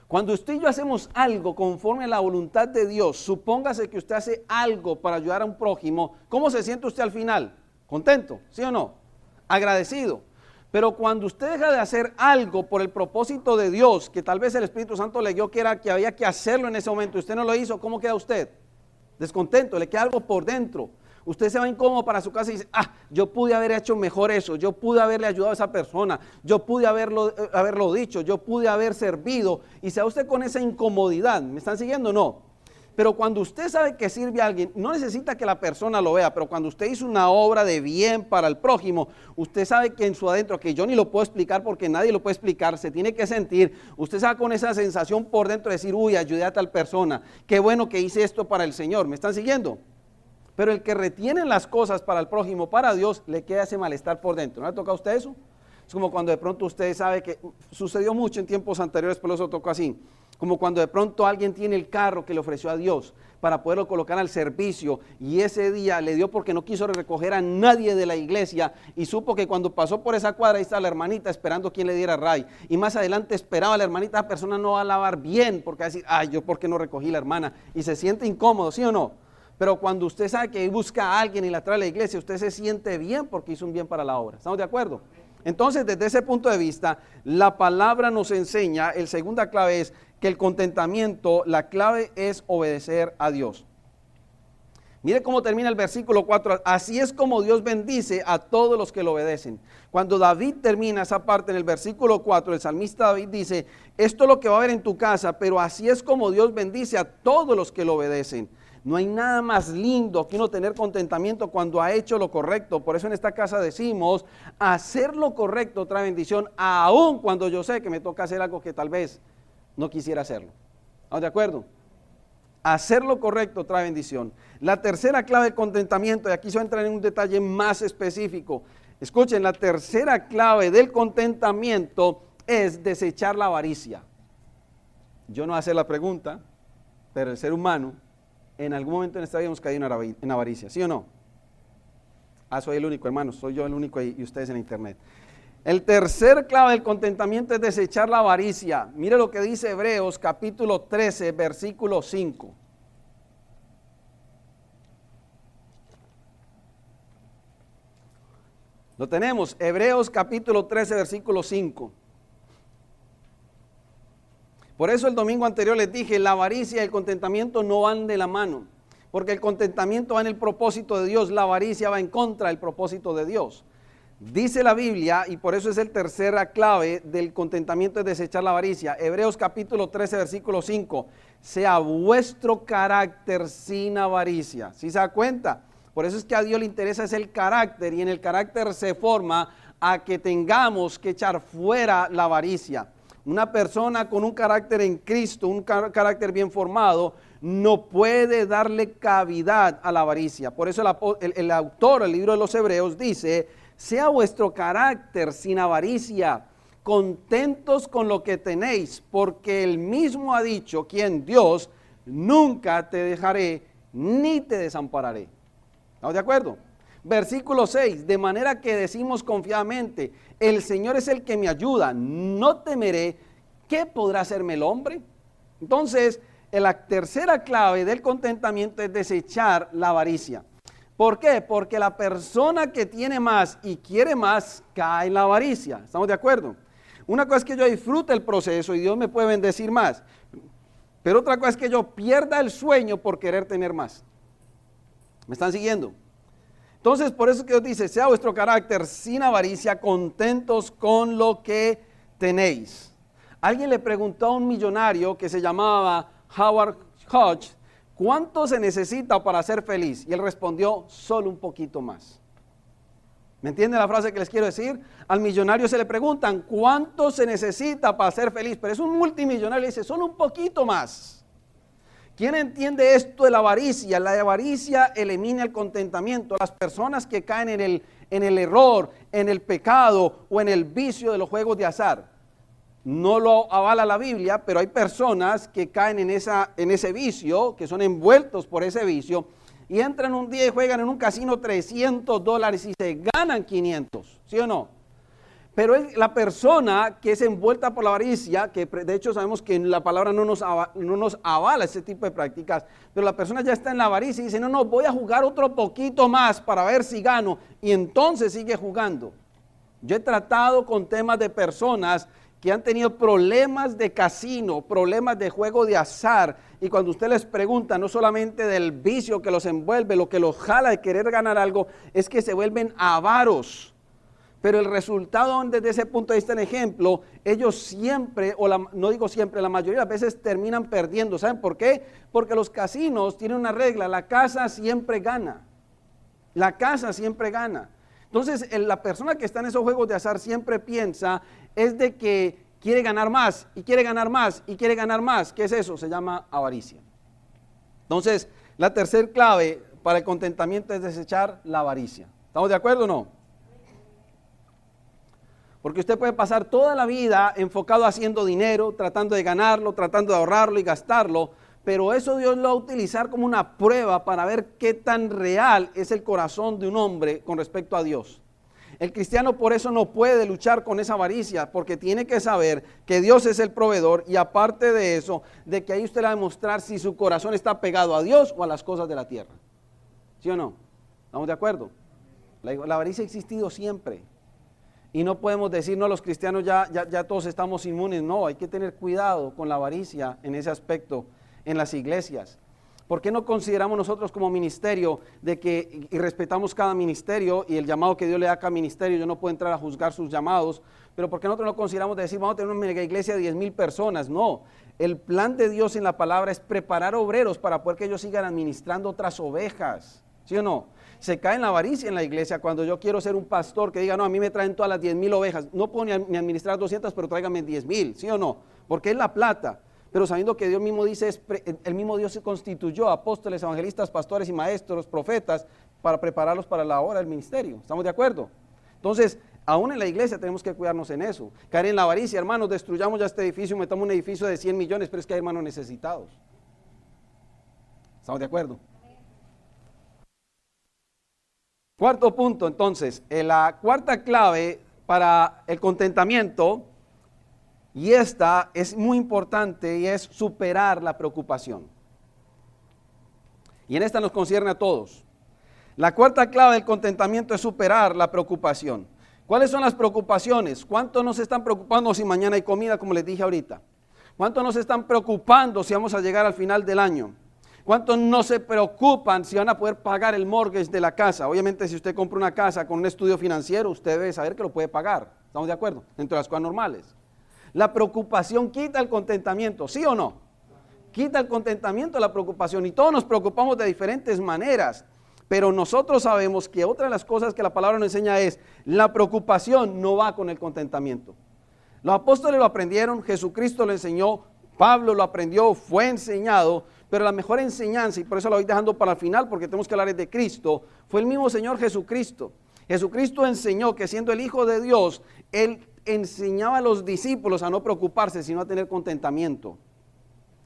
S1: Cuando usted y yo hacemos algo conforme a la voluntad de Dios, supóngase que usted hace algo para ayudar a un prójimo, ¿cómo se siente usted al final? ¿Contento? ¿Sí o no? Agradecido. Pero cuando usted deja de hacer algo por el propósito de Dios, que tal vez el Espíritu Santo le dio que había que hacerlo en ese momento, y usted no lo hizo, ¿cómo queda usted? Descontento, le queda algo por dentro. Usted se va incómodo para su casa y dice, yo pude haber hecho mejor eso, yo pude haberle ayudado a esa persona, yo pude haberlo dicho, yo pude haber servido, y se va usted con esa incomodidad. ¿Me están siguiendo o no? Pero cuando usted sabe que sirve a alguien, no necesita que la persona lo vea, pero cuando usted hizo una obra de bien para el prójimo, usted sabe que en su adentro, que yo ni lo puedo explicar porque nadie lo puede explicar, se tiene que sentir, usted sabe con esa sensación por dentro de decir, uy, ayudé a tal persona, qué bueno que hice esto para el Señor. ¿Me están siguiendo? Pero el que retiene las cosas para el prójimo, para Dios, le queda ese malestar por dentro. ¿No le toca a usted eso? Es como cuando de pronto usted sabe que sucedió mucho en tiempos anteriores, por eso tocó así. Como cuando de pronto alguien tiene el carro que le ofreció a Dios para poderlo colocar al servicio, y ese día le dio porque no quiso recoger a nadie de la iglesia, y supo que cuando pasó por esa cuadra ahí está la hermanita esperando quien le diera ray, y más adelante esperaba a la hermanita, la persona no va a lavar bien porque va a decir, yo por qué no recogí la hermana, y se siente incómodo, ¿sí o no? Pero cuando usted sabe que busca a alguien y la trae a la iglesia, usted se siente bien porque hizo un bien para la obra. ¿Estamos de acuerdo? Entonces, desde ese punto de vista, la palabra nos enseña, el segunda clave es que el contentamiento, la clave es obedecer a Dios. Mire cómo termina el versículo 4, así es como Dios bendice a todos los que lo obedecen. Cuando David termina esa parte en el versículo 4, el salmista David dice, esto es lo que va a haber en tu casa, pero así es como Dios bendice a todos los que lo obedecen. No hay nada más lindo que uno tener contentamiento cuando ha hecho lo correcto. Por eso en esta casa decimos, hacer lo correcto trae bendición, aun cuando yo sé que me toca hacer algo que tal vez no quisiera hacerlo. ¿Estamos de acuerdo? Hacer lo correcto trae bendición. La tercera clave de contentamiento, y aquí se va a entrar en un detalle más específico. Escuchen, la tercera clave del contentamiento es desechar la avaricia. Yo no voy a hacer la pregunta, pero el ser humano en algún momento en esta vida hemos caído en avaricia, ¿sí o no? Soy el único, hermano, soy yo el único y ustedes en internet. El tercer clave del contentamiento es desechar la avaricia. Mire lo que dice Hebreos capítulo 13, versículo 5. Lo tenemos, Hebreos capítulo 13, versículo 5. Por eso el domingo anterior les dije, la avaricia y el contentamiento no van de la mano, porque el contentamiento va en el propósito de Dios, la avaricia va en contra del propósito de Dios. Dice la Biblia, y por eso es el tercera clave del contentamiento, es desechar la avaricia. Hebreos capítulo 13, versículo 5, sea vuestro carácter sin avaricia. ¿Sí se da cuenta? Por eso es que a Dios le interesa es el carácter, y en el carácter se forma a que tengamos que echar fuera la avaricia. Una persona con un carácter en Cristo, un carácter bien formado, no puede darle cavidad a la avaricia. Por eso el autor del libro de los Hebreos dice, sea vuestro carácter sin avaricia, contentos con lo que tenéis, porque él mismo ha dicho, quien Dios, nunca te dejaré ni te desampararé. ¿Estamos de acuerdo? Versículo 6, de manera que decimos confiadamente, el Señor es el que me ayuda, no temeré, ¿qué podrá hacerme el hombre? Entonces, la tercera clave del contentamiento es desechar la avaricia. ¿Por qué? Porque la persona que tiene más y quiere más cae en la avaricia. ¿Estamos de acuerdo? Una cosa es que yo disfrute el proceso y Dios me puede bendecir más, pero otra cosa es que yo pierda el sueño por querer tener más. ¿Me están siguiendo? Entonces, por eso que Dios dice, sea vuestro carácter sin avaricia, contentos con lo que tenéis. Alguien le preguntó a un millonario que se llamaba Howard Hodge, ¿cuánto se necesita para ser feliz? Y él respondió, solo un poquito más. ¿Me entiende la frase que les quiero decir? Al millonario se le preguntan, ¿cuánto se necesita para ser feliz? Pero es un multimillonario y dice, solo un poquito más. ¿Quién entiende esto de la avaricia? La avaricia elimina el contentamiento. Las personas que caen en el error, en el pecado o en el vicio de los juegos de azar. No lo avala la Biblia, pero hay personas que caen en ese vicio, que son envueltos por ese vicio, y entran un día y juegan en un casino $300 y se ganan 500, ¿sí o no? Pero la persona que es envuelta por la avaricia, que de hecho sabemos que la palabra no nos avala ese tipo de prácticas, pero la persona ya está en la avaricia y dice, no, voy a jugar otro poquito más para ver si gano, y entonces sigue jugando. Yo he tratado con temas de personas que han tenido problemas de casino, problemas de juego de azar, y cuando usted les pregunta no solamente del vicio que los envuelve, lo que los jala de querer ganar algo, es que se vuelven avaros. Pero el resultado desde ese punto de vista, en ejemplo, ellos siempre, no digo siempre, la mayoría de las veces terminan perdiendo. ¿Saben por qué? Porque los casinos tienen una regla: la casa siempre gana. La casa siempre gana. Entonces, la persona que está en esos juegos de azar siempre piensa es de que quiere ganar más, y quiere ganar más, y quiere ganar más. ¿Qué es eso? Se llama avaricia. Entonces, la tercer clave para el contentamiento es desechar la avaricia. ¿Estamos de acuerdo o no? Porque usted puede pasar toda la vida enfocado haciendo dinero, tratando de ganarlo, tratando de ahorrarlo y gastarlo, pero eso Dios lo va a utilizar como una prueba para ver qué tan real es el corazón de un hombre con respecto a Dios. El cristiano por eso no puede luchar con esa avaricia, porque tiene que saber que Dios es el proveedor, y aparte de eso, de que ahí usted le va a demostrar si su corazón está pegado a Dios o a las cosas de la tierra. ¿Sí o no? ¿Estamos de acuerdo? La avaricia ha existido siempre. Y no podemos decir, no, los cristianos ya todos estamos inmunes. No, hay que tener cuidado con la avaricia en ese aspecto en las iglesias. ¿Por qué no consideramos nosotros como ministerio y respetamos cada ministerio y el llamado que Dios le da a cada ministerio? Yo no puedo entrar a juzgar sus llamados, pero ¿por qué nosotros no consideramos de decir, vamos a tener una mega iglesia de 10,000 personas? No, el plan de Dios en la palabra es preparar obreros para poder que ellos sigan administrando otras ovejas. ¿Sí o no? Se cae en la avaricia en la iglesia cuando yo quiero ser un pastor que diga, no, a mí me traen todas las 10,000 ovejas. No puedo ni administrar 200, pero tráigame 10,000, ¿sí o no? Porque es la plata. Pero sabiendo que Dios mismo dice, el mismo Dios se constituyó apóstoles, evangelistas, pastores y maestros, profetas, para prepararlos para la obra del ministerio. ¿Estamos de acuerdo? Entonces, aún en la iglesia tenemos que cuidarnos en eso. Caer en la avaricia, hermanos, destruyamos ya este edificio, metamos un edificio de 100 millones, pero es que hay hermanos necesitados. ¿Estamos de acuerdo? Cuarto punto, entonces, la cuarta clave para el contentamiento, y esta es muy importante, y es superar la preocupación. Y en esta nos concierne a todos. La cuarta clave del contentamiento es superar la preocupación. ¿Cuáles son las preocupaciones? ¿Cuánto nos están preocupando si mañana hay comida, como les dije ahorita? ¿Cuánto nos están preocupando si vamos a llegar al final del año? ¿Cuántos no se preocupan si van a poder pagar el mortgage de la casa? Obviamente, si usted compra una casa con un estudio financiero, usted debe saber que lo puede pagar. ¿Estamos de acuerdo? Dentro de las cosas normales. La preocupación quita el contentamiento, ¿sí o no? Quita el contentamiento, la preocupación, y todos nos preocupamos de diferentes maneras, pero nosotros sabemos que otra de las cosas que la palabra nos enseña es, la preocupación no va con el contentamiento. Los apóstoles lo aprendieron, Jesucristo lo enseñó, Pablo lo aprendió, fue enseñado, pero la mejor enseñanza, y por eso la voy dejando para el final, porque tenemos que hablar de Cristo, fue el mismo Señor Jesucristo. Jesucristo enseñó que siendo el Hijo de Dios, Él enseñaba a los discípulos a no preocuparse, sino a tener contentamiento.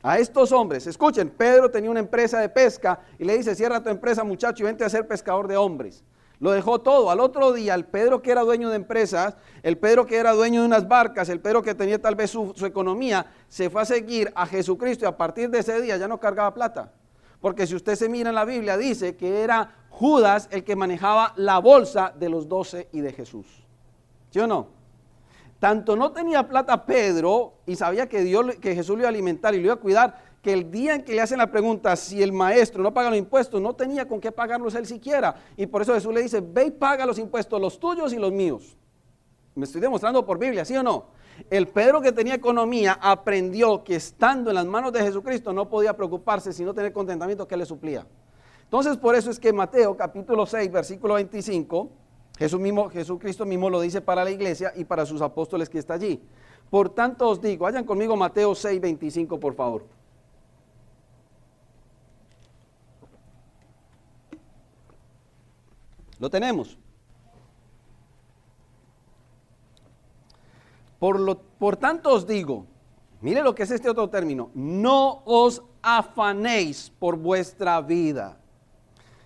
S1: A estos hombres, escuchen, Pedro tenía una empresa de pesca y le dice, cierra tu empresa, muchacho, y vente a ser pescador de hombres. Lo dejó todo. Al otro día, el Pedro que era dueño de empresas, el Pedro que era dueño de unas barcas, el Pedro que tenía tal vez su economía, se fue a seguir a Jesucristo, y a partir de ese día ya no cargaba plata. Porque si usted se mira en la Biblia, dice que era Judas el que manejaba la bolsa de los 12 y de Jesús. ¿Sí o no? Tanto no tenía plata Pedro, y sabía que Jesús lo iba a alimentar y lo iba a cuidar, que el día en que le hacen la pregunta si el maestro no paga los impuestos, no tenía con qué pagarlos él siquiera. Y por eso Jesús le dice, ve y paga los impuestos, los tuyos y los míos. Me estoy demostrando por Biblia, ¿sí o no? El Pedro que tenía economía aprendió que estando en las manos de Jesucristo no podía preocuparse, sino tener contentamiento que él le suplía. Entonces, por eso es que Mateo capítulo 6, versículo 25, Jesucristo mismo lo dice para la iglesia y para sus apóstoles que está allí. Por tanto os digo, vayan conmigo Mateo 6, 25, por favor. ¿Lo tenemos? Por tanto os digo, mire lo que es este otro término, no os afanéis por vuestra vida,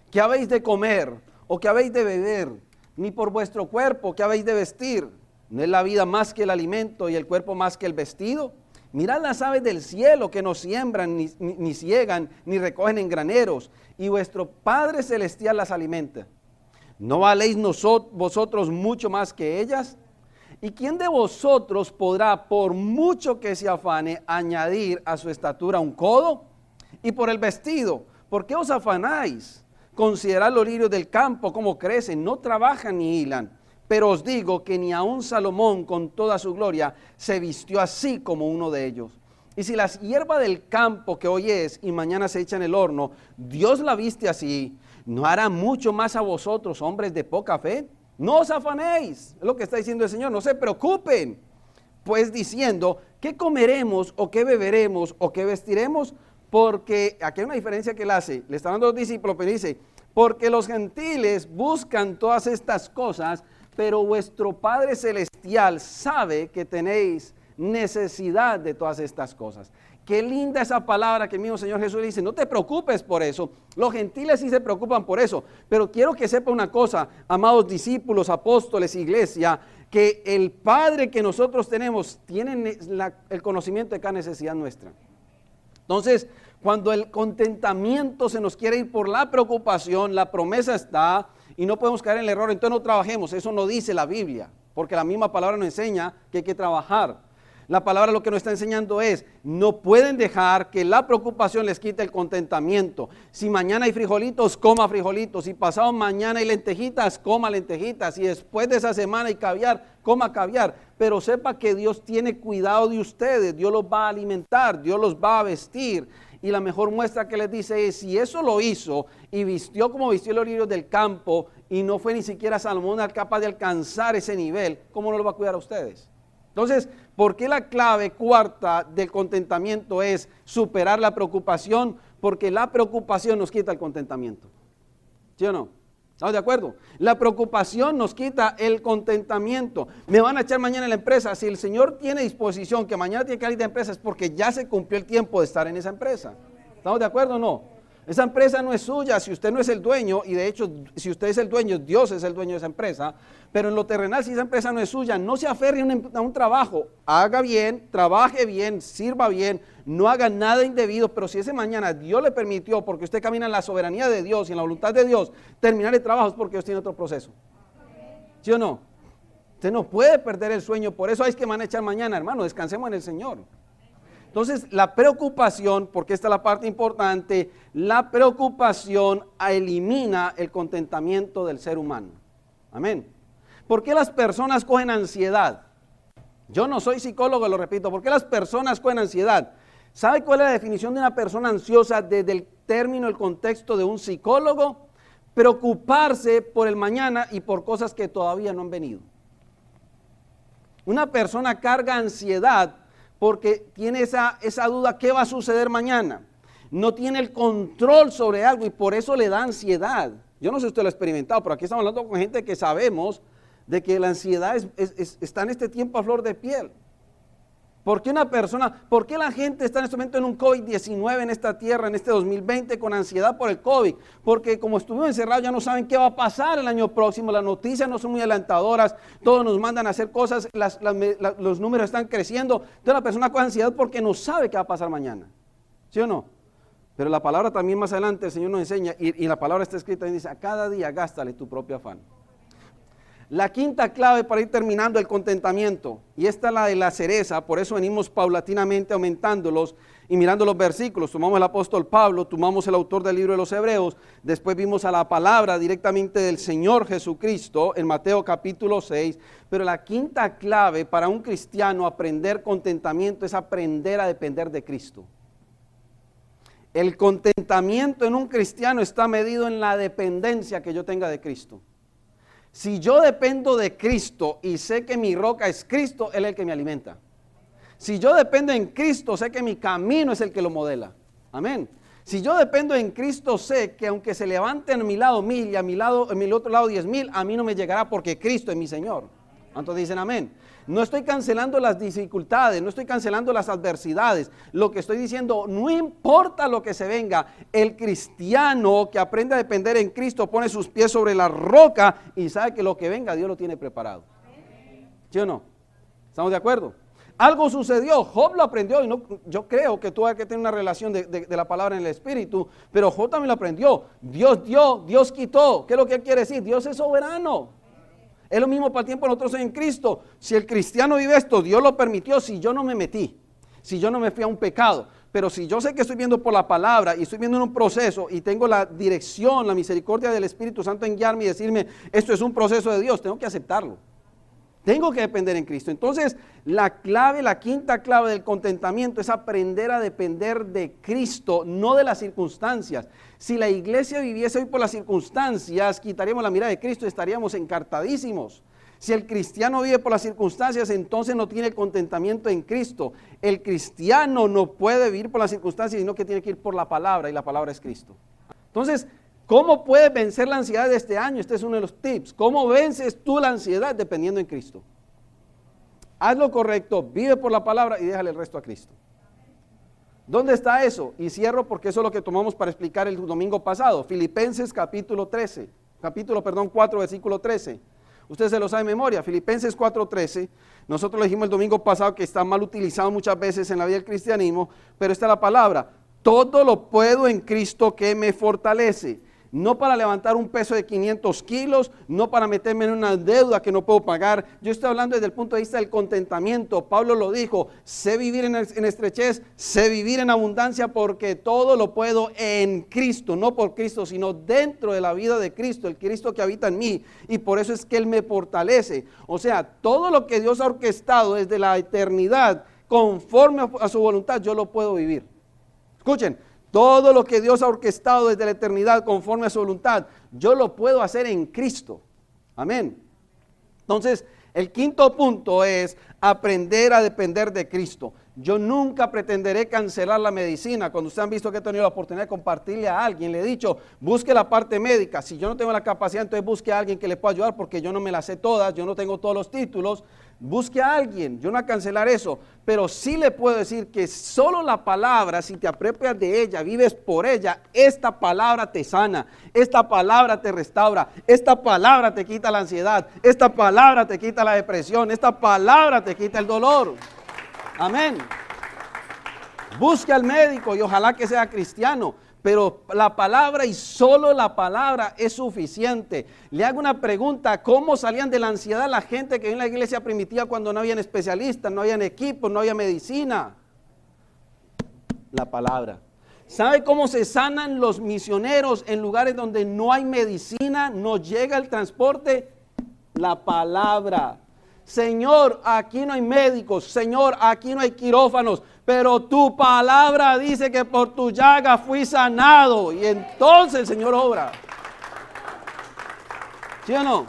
S1: qué habéis de comer o qué habéis de beber, ni por vuestro cuerpo, qué habéis de vestir. ¿No es la vida más que el alimento y el cuerpo más que el vestido? Mirad las aves del cielo que no siembran, ni ciegan, ni recogen en graneros, y vuestro Padre Celestial las alimenta. ¿No valéis vosotros mucho más que ellas? ¿Y quién de vosotros podrá, por mucho que se afane, añadir a su estatura un codo? Y por el vestido, ¿por qué os afanáis? Considerad los lirios del campo, cómo crecen, no trabajan ni hilan. Pero os digo que ni aun Salomón con toda su gloria se vistió así como uno de ellos. Y si la hierba del campo que hoy es y mañana se echa en el horno, Dios la viste así, ¿no hará mucho más a vosotros, hombres de poca fe? No os afanéis, es lo que está diciendo el Señor, no se preocupen, pues diciendo, ¿qué comeremos o qué beberemos o qué vestiremos? Porque aquí hay una diferencia que él hace, le está dando a los discípulos, pero dice, porque los gentiles buscan todas estas cosas, pero vuestro Padre Celestial sabe que tenéis necesidad de todas estas cosas. Qué linda esa palabra que el mismo Señor Jesús dice, no te preocupes por eso. Los gentiles sí se preocupan por eso, pero quiero que sepa una cosa, amados discípulos, apóstoles, iglesia, que el Padre que nosotros tenemos tiene el conocimiento de cada necesidad nuestra. Entonces, cuando el contentamiento se nos quiere ir por la preocupación, la promesa está y no podemos caer en el error, entonces no trabajemos. Eso no dice la Biblia, porque la misma palabra nos enseña que hay que trabajar. La palabra lo que nos está enseñando es, no pueden dejar que la preocupación les quite el contentamiento. Si mañana hay frijolitos, coma frijolitos. Si pasado mañana hay lentejitas, coma lentejitas. Si después de esa semana hay caviar, coma caviar. Pero sepa que Dios tiene cuidado de ustedes, Dios los va a alimentar, Dios los va a vestir. Y la mejor muestra que les dice es, si eso lo hizo y vistió como vistió los lirios del campo y no fue ni siquiera Salomón capaz de alcanzar ese nivel, ¿cómo no lo va a cuidar a ustedes? Entonces, ¿por qué la clave cuarta del contentamiento es superar la preocupación? Porque la preocupación nos quita el contentamiento. ¿Sí o no? ¿Estamos de acuerdo? La preocupación nos quita el contentamiento. Me van a echar mañana en la empresa. Si el Señor tiene disposición que mañana tiene que salir de empresa es porque ya se cumplió el tiempo de estar en esa empresa. ¿Estamos de acuerdo o no? Esa empresa no es suya si usted no es el dueño, y de hecho si usted es el dueño, Dios es el dueño de esa empresa, pero en lo terrenal si esa empresa no es suya, no se aferre a un trabajo, haga bien, trabaje bien, sirva bien, no haga nada indebido, pero si ese mañana Dios le permitió, porque usted camina en la soberanía de Dios y en la voluntad de Dios, terminar el trabajo es porque Dios tiene otro proceso. ¿Sí o no? Usted no puede perder el sueño, por eso hay que van a echar mañana, hermano, descansemos en el Señor. Entonces, la preocupación, porque esta es la parte importante, la preocupación elimina el contentamiento del ser humano. Amén. ¿Por qué las personas cogen ansiedad? Yo no soy psicólogo, lo repito. ¿Por qué las personas cogen ansiedad? ¿Sabe cuál es la definición de una persona ansiosa desde el término, el contexto de un psicólogo? Preocuparse por el mañana y por cosas que todavía no han venido. Una persona carga ansiedad porque tiene esa duda, ¿qué va a suceder mañana? No tiene el control sobre algo y por eso le da ansiedad. Yo no sé si usted lo ha experimentado, pero aquí estamos hablando con gente que sabemos de que la ansiedad está en este tiempo a flor de piel. ¿Por qué la gente está en este momento en un COVID-19 en esta tierra, en este 2020, con ansiedad por el COVID? Porque como estuvimos encerrados ya no saben qué va a pasar el año próximo, las noticias no son muy alentadoras, todos nos mandan a hacer cosas, los números están creciendo, entonces la persona con ansiedad porque no sabe qué va a pasar mañana, ¿sí o no? Pero la palabra también más adelante el Señor nos enseña, y la palabra está escrita y dice, a cada día gástale tu propio afán. La quinta clave para ir terminando el contentamiento, y esta es la de la cereza, por eso venimos paulatinamente aumentándolos y mirando los versículos. Tomamos el apóstol Pablo, tomamos el autor del libro de los Hebreos, después vimos a la palabra directamente del Señor Jesucristo en Mateo capítulo 6, pero la quinta clave para un cristiano aprender contentamiento es aprender a depender de Cristo. El contentamiento en un cristiano está medido en la dependencia que yo tenga de Cristo. Si yo dependo de Cristo y sé que mi roca es Cristo, Él es el que me alimenta. Si yo dependo en Cristo, sé que mi camino es el que lo modela. Amén. Si yo dependo en Cristo, sé que aunque se levanten a mi lado 1000 y a mi otro lado 10,000, a mí no me llegará porque Cristo es mi Señor. ¿Cuántos dicen amén? No estoy cancelando las dificultades, no estoy cancelando las adversidades. Lo que estoy diciendo, no importa lo que se venga, el cristiano que aprende a depender en Cristo pone sus pies sobre la roca y sabe que lo que venga Dios lo tiene preparado. ¿Sí o no? ¿Estamos de acuerdo? Algo sucedió, Job lo aprendió y yo creo que tuvo que tener una relación de la palabra en el espíritu, pero Job también lo aprendió. Dios dio, Dios quitó. ¿Qué es lo que quiere decir? Dios es soberano. Es lo mismo para el tiempo de nosotros en Cristo. Si el cristiano vive esto, Dios lo permitió, si yo no me metí, si yo no me fui a un pecado. Pero si yo sé que estoy viendo por la palabra y estoy viendo en un proceso y tengo la dirección, la misericordia del Espíritu Santo en guiarme y decirme, esto es un proceso de Dios, tengo que aceptarlo. Tengo que depender en Cristo. Entonces, la clave, la quinta clave del contentamiento es aprender a depender de Cristo, no de las circunstancias. Si la iglesia viviese hoy por las circunstancias, quitaríamos la mirada de Cristo y estaríamos encartadísimos. Si el cristiano vive por las circunstancias, entonces no tiene contentamiento en Cristo. El cristiano no puede vivir por las circunstancias, sino que tiene que ir por la palabra, y la palabra es Cristo. Entonces, ¿cómo puedes vencer la ansiedad de este año? Este es uno de los tips. ¿Cómo vences tú la ansiedad? Dependiendo en Cristo. Haz lo correcto, vive por la palabra y déjale el resto a Cristo. ¿Dónde está eso? Y cierro porque eso es lo que tomamos para explicar el domingo pasado. Filipenses capítulo 4, versículo 13. Usted se lo sabe de memoria, Filipenses 4:13. Nosotros lo dijimos el domingo pasado que está mal utilizado muchas veces en la vida del cristianismo, pero está la palabra: todo lo puedo en Cristo que me fortalece. No para levantar un peso de 500 kilos, no para meterme en una deuda que no puedo pagar. Yo estoy hablando desde el punto de vista del contentamiento. Pablo lo dijo: sé vivir en estrechez, sé vivir en abundancia, porque todo lo puedo en Cristo, no por Cristo, sino dentro de la vida de Cristo, el Cristo que habita en mí, y por eso es que Él me fortalece. O sea, todo lo que Dios ha orquestado desde la eternidad, conforme a su voluntad, yo lo puedo vivir. Escuchen, todo lo que Dios ha orquestado desde la eternidad conforme a su voluntad, yo lo puedo hacer en Cristo. Amén. Entonces, el quinto punto es aprender a depender de Cristo. Yo nunca pretenderé cancelar la medicina. Cuando ustedes han visto que he tenido la oportunidad de compartirle a alguien, le he dicho, busque la parte médica. Si yo no tengo la capacidad, entonces busque a alguien que le pueda ayudar, porque yo no me las sé todas, yo no tengo todos los títulos. Busque a alguien, yo no voy a cancelar eso, pero sí le puedo decir que solo la palabra, si te apropias de ella, vives por ella, esta palabra te sana, esta palabra te restaura, esta palabra te quita la ansiedad, esta palabra te quita la depresión, esta palabra te quita el dolor. Amén. Busque al médico y ojalá que sea cristiano, pero la palabra y solo la palabra es suficiente. Le hago una pregunta: ¿cómo salían de la ansiedad la gente que en la iglesia primitiva cuando no habían especialistas, no habían equipos, no había medicina? La palabra. ¿Sabe cómo se sanan los misioneros en lugares donde no hay medicina, no llega el transporte? La palabra. Señor, aquí no hay médicos, Señor, aquí no hay quirófanos, pero tu palabra dice que por tu llaga fui sanado, y entonces el Señor obra. ¿Sí o no?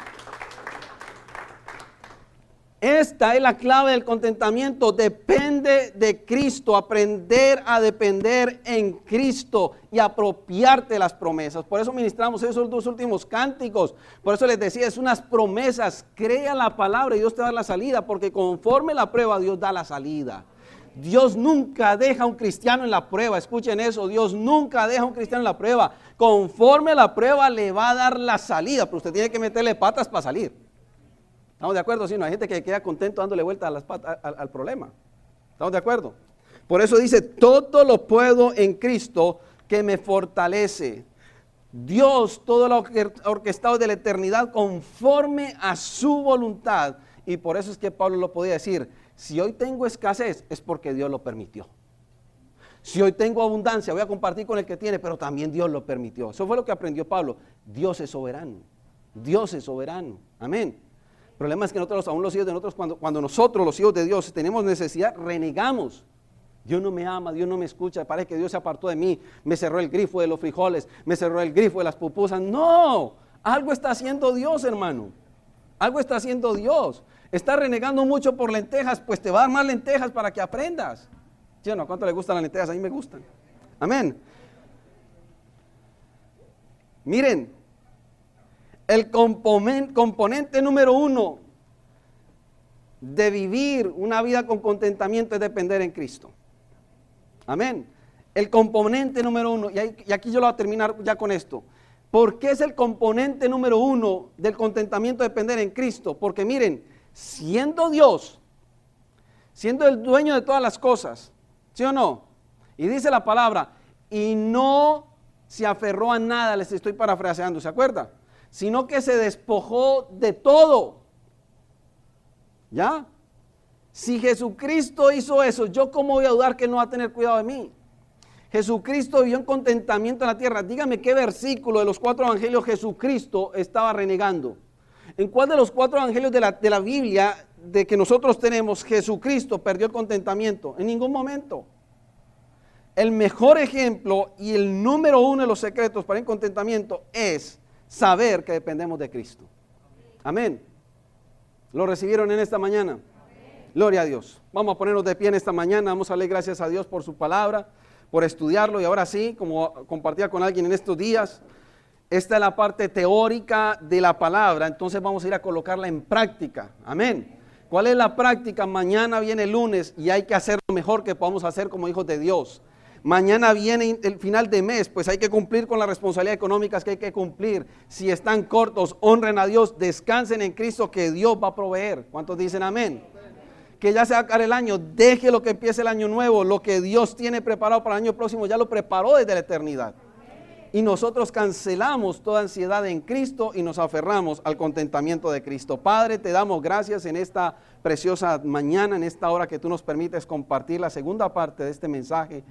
S1: Esta es la clave del contentamiento: depende de Cristo, aprender a depender en Cristo y apropiarte de las promesas. Por eso ministramos esos dos últimos cánticos, por eso les decía, es unas promesas. Crea la palabra y Dios te da la salida, porque conforme la prueba Dios da la salida. Dios nunca deja a un cristiano en la prueba, escuchen eso, Dios nunca deja a un cristiano en la prueba. Conforme la prueba le va a dar la salida, pero usted tiene que meterle patas para salir. ¿Estamos de acuerdo? Sí, no hay gente que queda contento dándole vuelta a las patas al problema. ¿Estamos de acuerdo? Por eso dice: todo lo puedo en Cristo que me fortalece. Dios todo lo ha orquestado de la eternidad conforme a su voluntad. Y por eso es que Pablo lo podía decir: si hoy tengo escasez es porque Dios lo permitió. Si hoy tengo abundancia voy a compartir con el que tiene, pero también Dios lo permitió. Eso fue lo que aprendió Pablo. Dios es soberano. Dios es soberano. Amén. El problema es que nosotros, aún los hijos de nosotros, cuando nosotros, los hijos de Dios, tenemos necesidad, renegamos. Dios no me ama, Dios no me escucha, parece que Dios se apartó de mí, me cerró el grifo de los frijoles, me cerró el grifo de las pupusas. No, algo está haciendo Dios, hermano. Algo está haciendo Dios. Está renegando mucho por lentejas, pues te va a dar más lentejas para que aprendas. ¿Sí o no? ¿Cuánto le gustan las lentejas? A mí me gustan. Amén. Miren, el componente número 1 de vivir una vida con contentamiento es depender en Cristo. Amén. El componente número 1, y aquí yo lo voy a terminar ya con esto. ¿Por qué es el componente número 1 del contentamiento depender en Cristo? Porque miren, siendo Dios, siendo el dueño de todas las cosas, ¿sí o no? Y dice la palabra, y no se aferró a nada, les estoy parafraseando, ¿se acuerda? Sino que se despojó de todo. ¿Ya? Si Jesucristo hizo eso, ¿yo cómo voy a dudar que no va a tener cuidado de mí? Jesucristo vivió en contentamiento en la tierra. Dígame qué versículo de los 4 evangelios Jesucristo estaba renegando. ¿En cuál de los 4 evangelios de la Biblia de que nosotros tenemos Jesucristo perdió el contentamiento? En ningún momento. El mejor ejemplo y el número 1 de los secretos para el contentamiento es saber que dependemos de Cristo. Amén. ¿Lo recibieron en esta mañana? Amén. Gloria a Dios. Vamos a ponernos de pie en esta mañana. Vamos a darle gracias a Dios por su palabra, por estudiarlo. Y ahora sí, como compartía con alguien en estos días, esta es la parte teórica de la palabra. Entonces vamos a ir a colocarla en práctica. Amén. ¿Cuál es la práctica? Mañana viene el lunes y hay que hacer lo mejor que podamos hacer como hijos de Dios. Mañana viene el final de mes, pues hay que cumplir con las responsabilidades económicas que hay que cumplir. Si están cortos, honren a Dios, descansen en Cristo que Dios va a proveer. ¿Cuántos dicen amén? Que ya se va a acabar el año, deje lo que empiece el año nuevo, lo que Dios tiene preparado para el año próximo, ya lo preparó desde la eternidad. Y nosotros cancelamos toda ansiedad en Cristo y nos aferramos al contentamiento de Cristo. Padre, te damos gracias en esta preciosa mañana, en esta hora que tú nos permites compartir la segunda parte de este mensaje,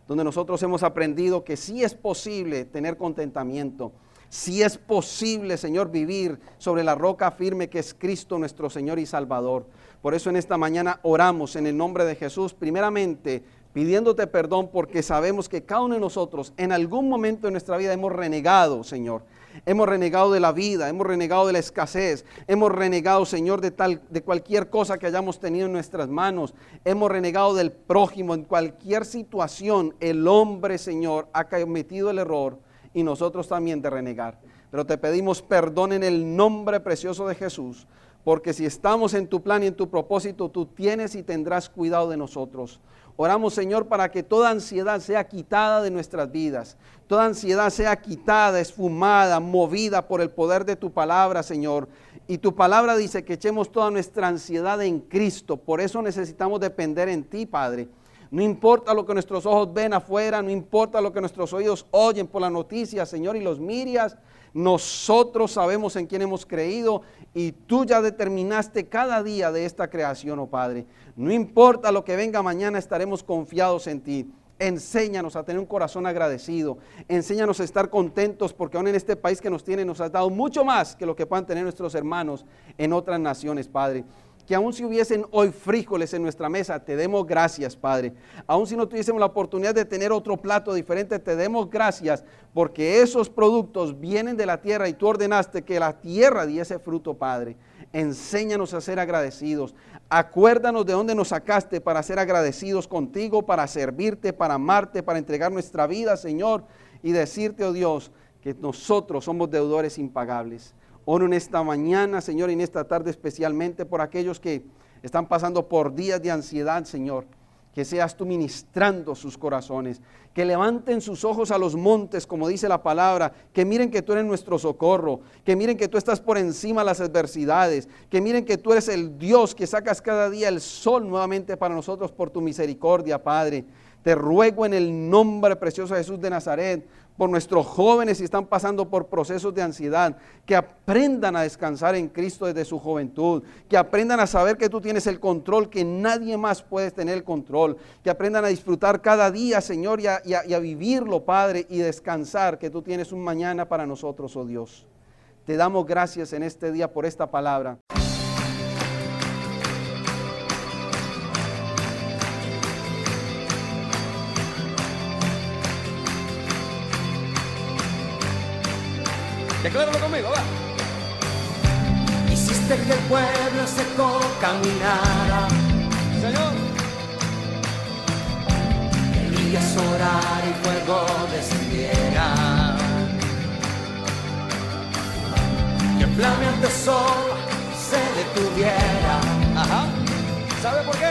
S1: donde nosotros hemos aprendido que sí es posible tener contentamiento, sí es posible, Señor, vivir sobre la roca firme que es Cristo nuestro Señor y Salvador. Por eso en esta mañana oramos en el nombre de Jesús, primeramente pidiéndote perdón porque sabemos que cada uno de nosotros en algún momento de nuestra vida hemos renegado, Señor. Hemos renegado de la vida, hemos renegado de la escasez, hemos renegado, Señor, de cualquier cosa que hayamos tenido en nuestras manos. Hemos renegado del prójimo. En cualquier situación, el hombre, Señor, ha cometido el error y nosotros también de renegar. Pero te pedimos perdón en el nombre precioso de Jesús, porque si estamos en tu plan y en tu propósito, tú tienes y tendrás cuidado de nosotros. Oramos, Señor, para que toda ansiedad sea quitada de nuestras vidas. Toda ansiedad sea quitada, esfumada, movida por el poder de tu palabra, Señor. Y tu palabra dice que echemos toda nuestra ansiedad en Cristo. Por eso necesitamos depender en ti, Padre. No importa lo que nuestros ojos ven afuera, no importa lo que nuestros oídos oyen por las noticias, Señor, y los mirias. Nosotros sabemos en quién hemos creído y tú ya determinaste cada día de esta creación, oh Padre. No importa lo que venga mañana, estaremos confiados en ti. Enséñanos a tener un corazón agradecido. Enséñanos a estar contentos porque aún en este país que nos tiene nos has dado mucho más que lo que puedan tener nuestros hermanos en otras naciones, Padre. Que aún si hubiesen hoy frijoles en nuestra mesa, te demos gracias, Padre. Aún si no tuviésemos la oportunidad de tener otro plato diferente, te demos gracias porque esos productos vienen de la tierra y tú ordenaste que la tierra diese fruto, Padre. Enséñanos a ser agradecidos. Acuérdanos de dónde nos sacaste para ser agradecidos contigo, para servirte, para amarte, para entregar nuestra vida, Señor, y decirte, oh Dios, que nosotros somos deudores impagables. Oro en esta mañana, Señor, y en esta tarde especialmente por aquellos que están pasando por días de ansiedad, Señor. Que seas tú ministrando sus corazones, que levanten sus ojos a los montes, como dice la palabra, que miren que tú eres nuestro socorro, que miren que tú estás por encima de las adversidades, que miren que tú eres el Dios que sacas cada día el sol nuevamente para nosotros por tu misericordia, Padre. Te ruego en el nombre precioso de Jesús de Nazaret, por nuestros jóvenes si están pasando por procesos de ansiedad, que aprendan a descansar en Cristo desde su juventud, que aprendan a saber que tú tienes el control, que nadie más puede tener el control, que aprendan a disfrutar cada día, Señor, y a vivirlo, Padre, y descansar, que tú tienes un mañana para nosotros, oh Dios. Te damos gracias en este día por esta palabra.
S2: Decláralo conmigo, va.
S3: Hiciste que el pueblo seco caminara,
S2: Señor,
S3: Elías orara y fuego descendiera, que el flameante sol se detuviera.
S2: ajá. ¿Sabe por qué?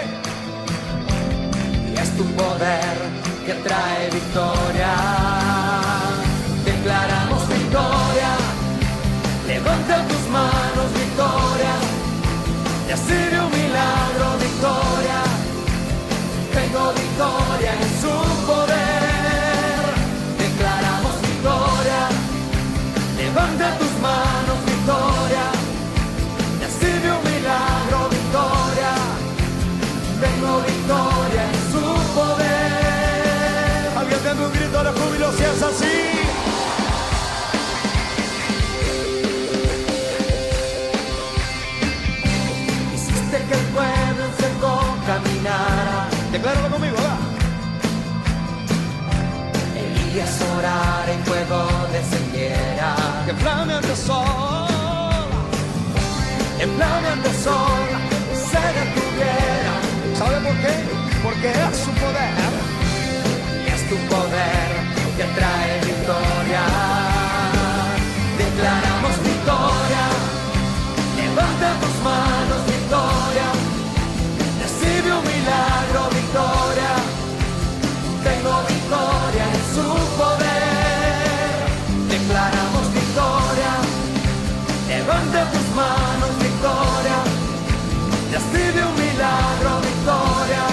S3: Y es tu poder que trae victoria. Declaramos victoria. Levanta tus manos, victoria. Ya sirve un milagro, victoria. Tengo victoria en su poder. Declaramos victoria. Levanta tus manos, victoria. Ya sirve un milagro, victoria.
S2: Decláralo conmigo, va.
S3: Elías orara y fuego descendiera.
S2: Que flameante sol,
S3: En flameante sol se detuviera.
S2: ¿sabe por qué? Porque es su poder.
S3: Y es tu poder que trae victoria. Declaramos victoria. Levanta tus manos, victoria. Recibe un milagro, victoria. Tengo victoria en su poder. Declaramos victoria. Levanta tus manos, victoria. Recibe un milagro, victoria.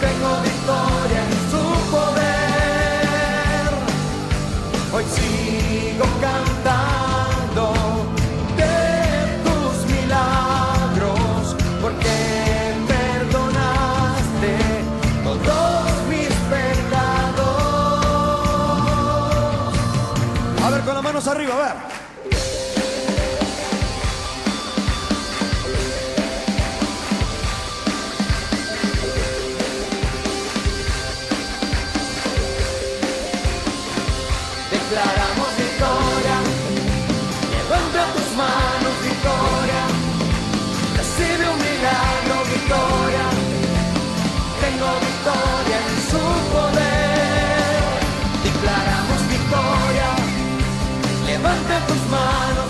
S3: Tengo victoria en su poder. Hoy sigo cantando de tus milagros, porque perdonaste todos mis pecados.
S2: A ver, con las manos arriba, a ver.
S3: Declaramos victoria. Levanta tus manos, victoria. Recibe un milagro, victoria. Tengo victoria en su poder. Declaramos victoria. Levanta tus manos,